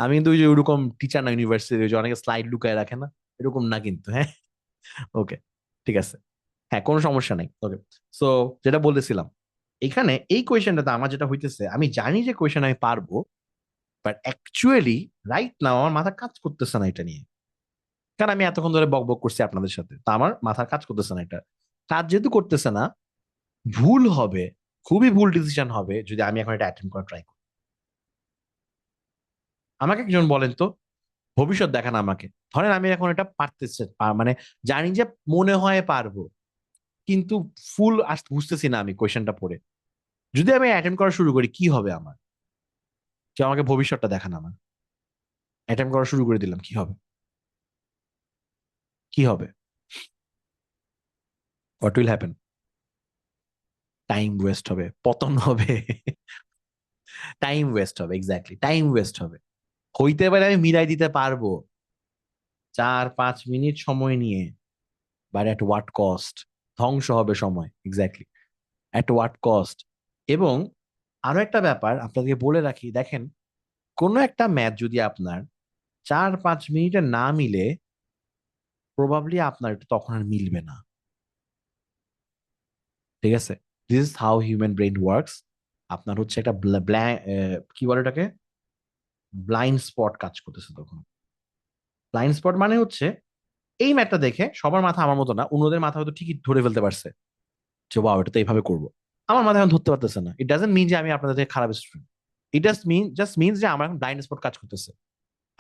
S1: আমি কিন্তু ওই যে ওইরকম টিচার না ইউনিভার্সিটি, যে অনেকে স্লাইড লুকায় রাখে না, এরকম না কিন্তু, হ্যাঁ। ওকে, ঠিক আছে, হ্যাঁ কোনো সমস্যা নাই। ওকে, সো যেটা বলতেছিলাম, এখানে এই কোয়েশনটাতে আমার যেটা হইতেছে, আমি জানি যে কোয়েশন আমি পারবো, বাট অ্যাকচুয়ালি রাইট নাও আমার মাথা কাজ করতেছে না এটা নিয়ে, কারণ আমি এতক্ষণ ধরে বক বক করছি আপনাদের সাথে, তা আমার মাথা কাজ করতেছে না এটা। কাজ যেহেতু করতেছে না, ভুল হবে, খুবই ভুল ডিসিশন হবে যদি আমি এখন এটা অ্যাটেম্প করা ট্রাই করি। আমাকে একজন বলেন তো, ভবিষ্যৎ দেখান আমাকে, ধরেন আমি এখন এটা পারতেছে, মানে জানি যে মনে হয় পারবো, কিন্তু ফুল আস বুঝতেছি না আমি কোয়েশনটা পড়ে, যদি আমি অ্যাটেম্প করা শুরু করি কি হবে আমার, কেউ আমাকে ভবিষ্যৎটা দেখান আমার, অ্যাটেম্প করা শুরু করে দিলাম কি হবে, কি হবে, what will happen? Time waste হবে, পতন হবে। টাইম ওয়েস্ট হবে, এক্স্যাক্টলি টাইম ওয়েস্ট হবে। হইতে পারে আমি মিলাই দিতে পারবো 4-5 মিনিট সময় নিয়ে, বাট অ্যাট হোয়াট কস্ট? ধ্বংস হবে সময়, এক্স্যাক্টলি, অ্যাট হোয়াট কস্ট? এবং আরো একটা ব্যাপার আপনাদেরকে বলে রাখি, দেখেন, কোনো একটা ম্যাথ যদি আপনার 4-5 মিনিটে না মিলে, প্রবাবলি আপনার এটা তখন আর মিলবে না, ঠিক আছে? This is how human brain works. আপনার হচ্ছে একটা কি বলে এটাকে, ব্লাইন্ড স্পট কাজ করতেছে তখন। ব্লাইন্ড স্পট মানে হচ্ছে, এই ম্যাথটা দেখে সবার মাথা আমার মতো না, অন্যদের মাথা হয়তো ঠিকই ধরে ফেলতে পারছে যে ওয়াও এটা তো এইভাবে করবো, আমার মাথায় এখন ধরতে পারতেছে না। ইট ডাজন্ট মিন যে আমি আপনাদের থেকে খারাপ স্টুডেন্ট, ইট জাস্ট মিনস যে আমার এখন ব্লাইন্ড স্পট কাজ করতেছে।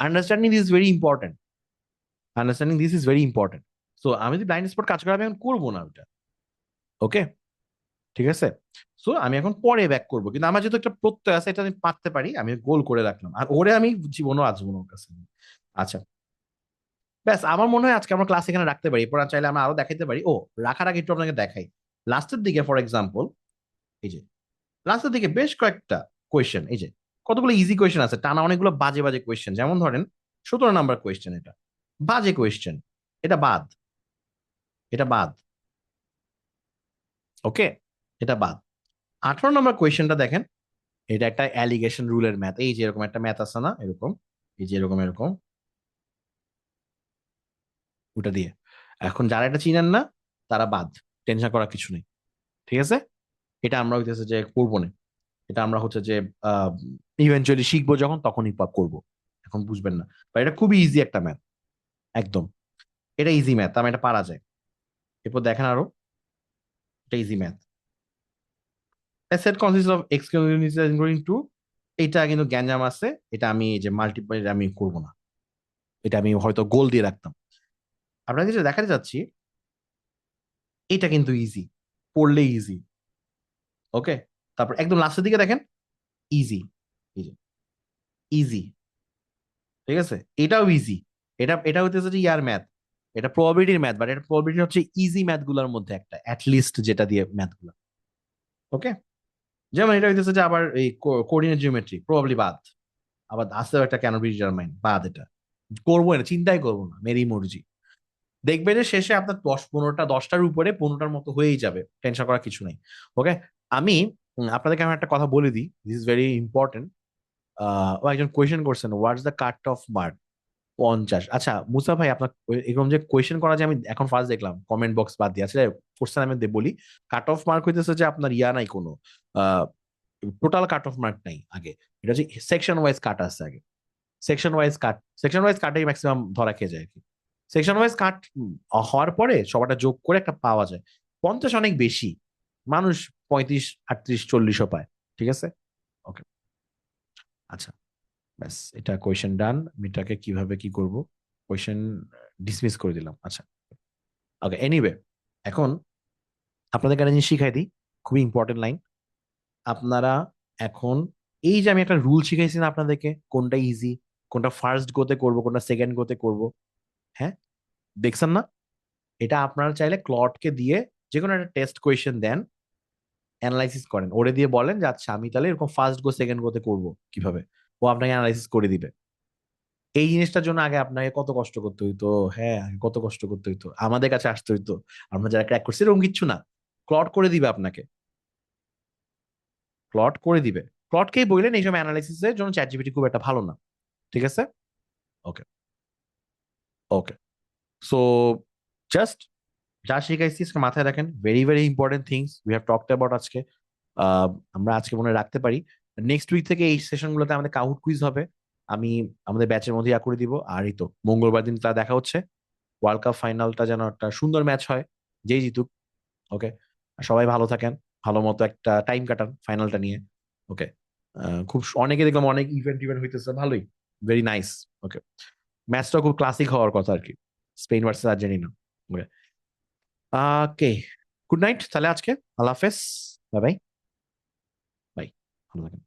S1: Understanding this is very important, understanding this is very important. So আমি যদি ব্লাইন্ড স্পট কাজ করে আমি এখন করবো না ওটা। ওকে, ঠিক আছে। সো আমি এখন পরে ব্যাক করবো, কিন্তু আমার যেহেতু একটা প্রত্যয় আছে, এটা আমি পারতে পারি, আমি গোল করে রাখলাম, আর ওরে আমি জীবনও আজীবন ওর কাছে। আচ্ছা, ব্যাস, আমার মনে হয় আজকে আমরা ক্লাস এখানে রাখতে পারি, এরপর আর চাইলে আমরা আরো দেখাইতে পারি। ও, রাখার আগে একটু আপনাকে দেখাই, লাস্টের দিকে ফর এক্সাম্পল, এই যে লাস্টের দিকে বেশ কয়েকটা কোয়েশ্চেন, এই যে কতগুলো ইজি কোয়েশ্চেন আছে, টানা অনেকগুলো বাজে বাজে কোয়েশ্চেন, যেমন ধরেন 17 নাম্বার কোয়েশ্চেন, এটা বাজে কোয়েশ্চেন, এটা বাদ, এটা বাদ। ওকে, এটা বাদ। 18 নম্বর কোয়েশ্চেনটা দেখেন, এটা একটা অ্যালিগেশন রুলের ম্যাথ, এই যে এরকম একটা ম্যাথ আছে না, এরকম, এই যে এরকম এরকম, ওটা দিয়ে, এখন যারা এটা চিনেন না তারা বাদ, টেনশন করার কিছু নেই, ঠিক আছে? এটা আমরা হইতেছে যে করবো না, এটা আমরা হচ্ছে যে ইভেনচুয়ালি শিখবো যখন, তখনই করবো, এখন বুঝবেন না। বা এটা খুবই ইজি একটা ম্যাথ, একদম, এটা ইজি ম্যাথ, আমি এটা পারা যায়। এরপর দেখেন আরো, এটা easy math, a set consists of x including 2, এটা কিন্তু গ্যাঞ্জাম আছে, এটা আমি এই যে মাল্টিপ্লাই আমি করব না, এটা আমি হয়তো গোল দিয়ে রাখতাম। আপনাকে যেটা দেখাতে যাচ্ছি, এটা কিন্তু ইজি, পড়লে ইজি। ওকে, তারপর একদম লাস্টের দিকে দেখেন, ইজি, ইজি, ইজি, ঠিক আছে, এটাও ইজি। এটা হইতেছে যে ইয়ার ম্যাথ, এটা প্রবাবিলিটির ম্যাথ, বাট এটা প্রবাবিলিটি হচ্ছে ইজি ম্যাথ গুলার মধ্যে একটা, অ্যাটলিস্ট যেটা দিয়ে ম্যাথ গুলা। ওকে, যেমন এটা হইতেছে যে আবার এই কোঅর্ডিনেট জিওমেট্রি প্রবাবলি বাদ, আবার আসতেও একটা কেন ডিটারমাইন বাদ, এটা করবো না, চিন্তাই করবো না, মেরি মর্জি। দেখবে যে শেষে আপনার 10-15টা, 10টার উপরে 15টার মতো হয়েই যাবে, টেনশন করার কিছু নেই। ওকে, আমি আপনাদেরকে আমি একটা কথা বলে দিই, দিস ইজ ভেরি ইম্পর্টেন্ট। ও একজন কোয়েশ্চেন করছেন, what's the cut off mark 50। আচ্ছা মুসা ভাই, আপনার এরকম যে কোয়েশ্চেন করা, যে আমি এখন ফার্স্ট দেখলাম কমেন্ট বক্স বাদ দিয়ে, আসলে কোশ্চেন আমি বলি, কাট অফ মার্ক হইতেছে যে আপনার ইয়া নাই কোনো, টোটাল কাট অফ মার্ক নাই আগে, এটা হচ্ছে সেকশন ওয়াইজ কাট আছে আগে। সেকশন ওয়াইজ কাটেই ম্যাক্সিমাম ধরা খেয়ে যায় আর কি। সেকশন ওয়াইজ কাট হওয়ার পরে সবাটা যোগ করে একটা পাওয়া যায়। 50 অনেক বেশি, মানুষ 35, 38, 40ও পায়। ঠিক আছে, ওকে, আচ্ছা, ব্যাস, এটা কোয়েশ্চেন ডান। আমি এটাকে কিভাবে কি করব, কোয়েশ্চেন ডিসমিস করে দিলাম। আচ্ছা, ওকে, এনিওয়ে, এখন আপনাদের একটা জিনিস শিখাই দিই, খুবই ইম্পর্টেন্ট লাইন। আপনারা এখন, এই যে আমি একটা রুল শিখাইছি না আপনাদেরকে, কোনটা ইজি, কোনটা ফার্স্ট গোতে করব, কোনটা সেকেন্ড গোতে করব, হ্যাঁ, দেখছেন না? এটা আপনারা চাইলে ক্লডকে দিয়ে যে কোনো একটা টেস্ট কোয়েশ্চেন দেন, অ্যানালাইসিস করেন, ওরে দিয়ে বলেন যে আচ্ছা আমি তাহলে এরকম ফার্স্ট গো সেকেন্ড গোতে করবো কিভাবে, ও আপনাকে অ্যানালাইসিস করে দিবে। এই জিনিসটার জন্য আগে আপনাকে কত কষ্ট করতে হইতো, হ্যাঁ আগে কত কষ্ট করতে হইতো, আমাদের কাছে আসতে হইতো, আমরা যারা ক্র্যাক করছি, এরকম কিচ্ছু না, ক্লড করে দিবে আপনাকে, ক্লড করে দিবে। ক্লডকেই বললেন এইসব অ্যানালাইসিসের জন্য চ্যাট জিপিটি খুব একটা ভালো না। ঠিক আছে, ওকে, ওকে, সো জাস্ট যা শিখাইছি আজকে মাথায় রাখেন, very very important things we have talked about আজকে। আহ, আমরা আজকে মনে রাখতে পারি। নেক্সট উইক থেকে এই সেশনগুলোতে আমাদের কাহুট কুইজ হবে, আমি আমাদের ব্যাচের মধ্যে ইয়া করে দিব। আর এই তো মঙ্গলবার দিন তা দেখা হচ্ছে, ওয়ার্ল্ড কাপ ফাইনালটা যেন একটা সুন্দর ম্যাচ হয়, যেই জিতুক। ওকে, সবাই ভালো থাকেন, ভালো মতো একটা টাইম কাটান ফাইনালটা নিয়ে। ওকে, খুব অনেকে দেখলাম অনেক ইভেন্ট ইভেন্ট হইতেছে, ভালোই, ভেরি নাইস। ওকে, ম্যাচটা খুব ক্লাসিক হওয়ার কথা আর কি, স্পেন ভার্সেস আর্জেন্টিনা। ওকে, ওকে, গুড নাইট তাহলে আজকে, আল্লাহ হাফেজ, বাই বাই, বাই, ভালো থাকেন।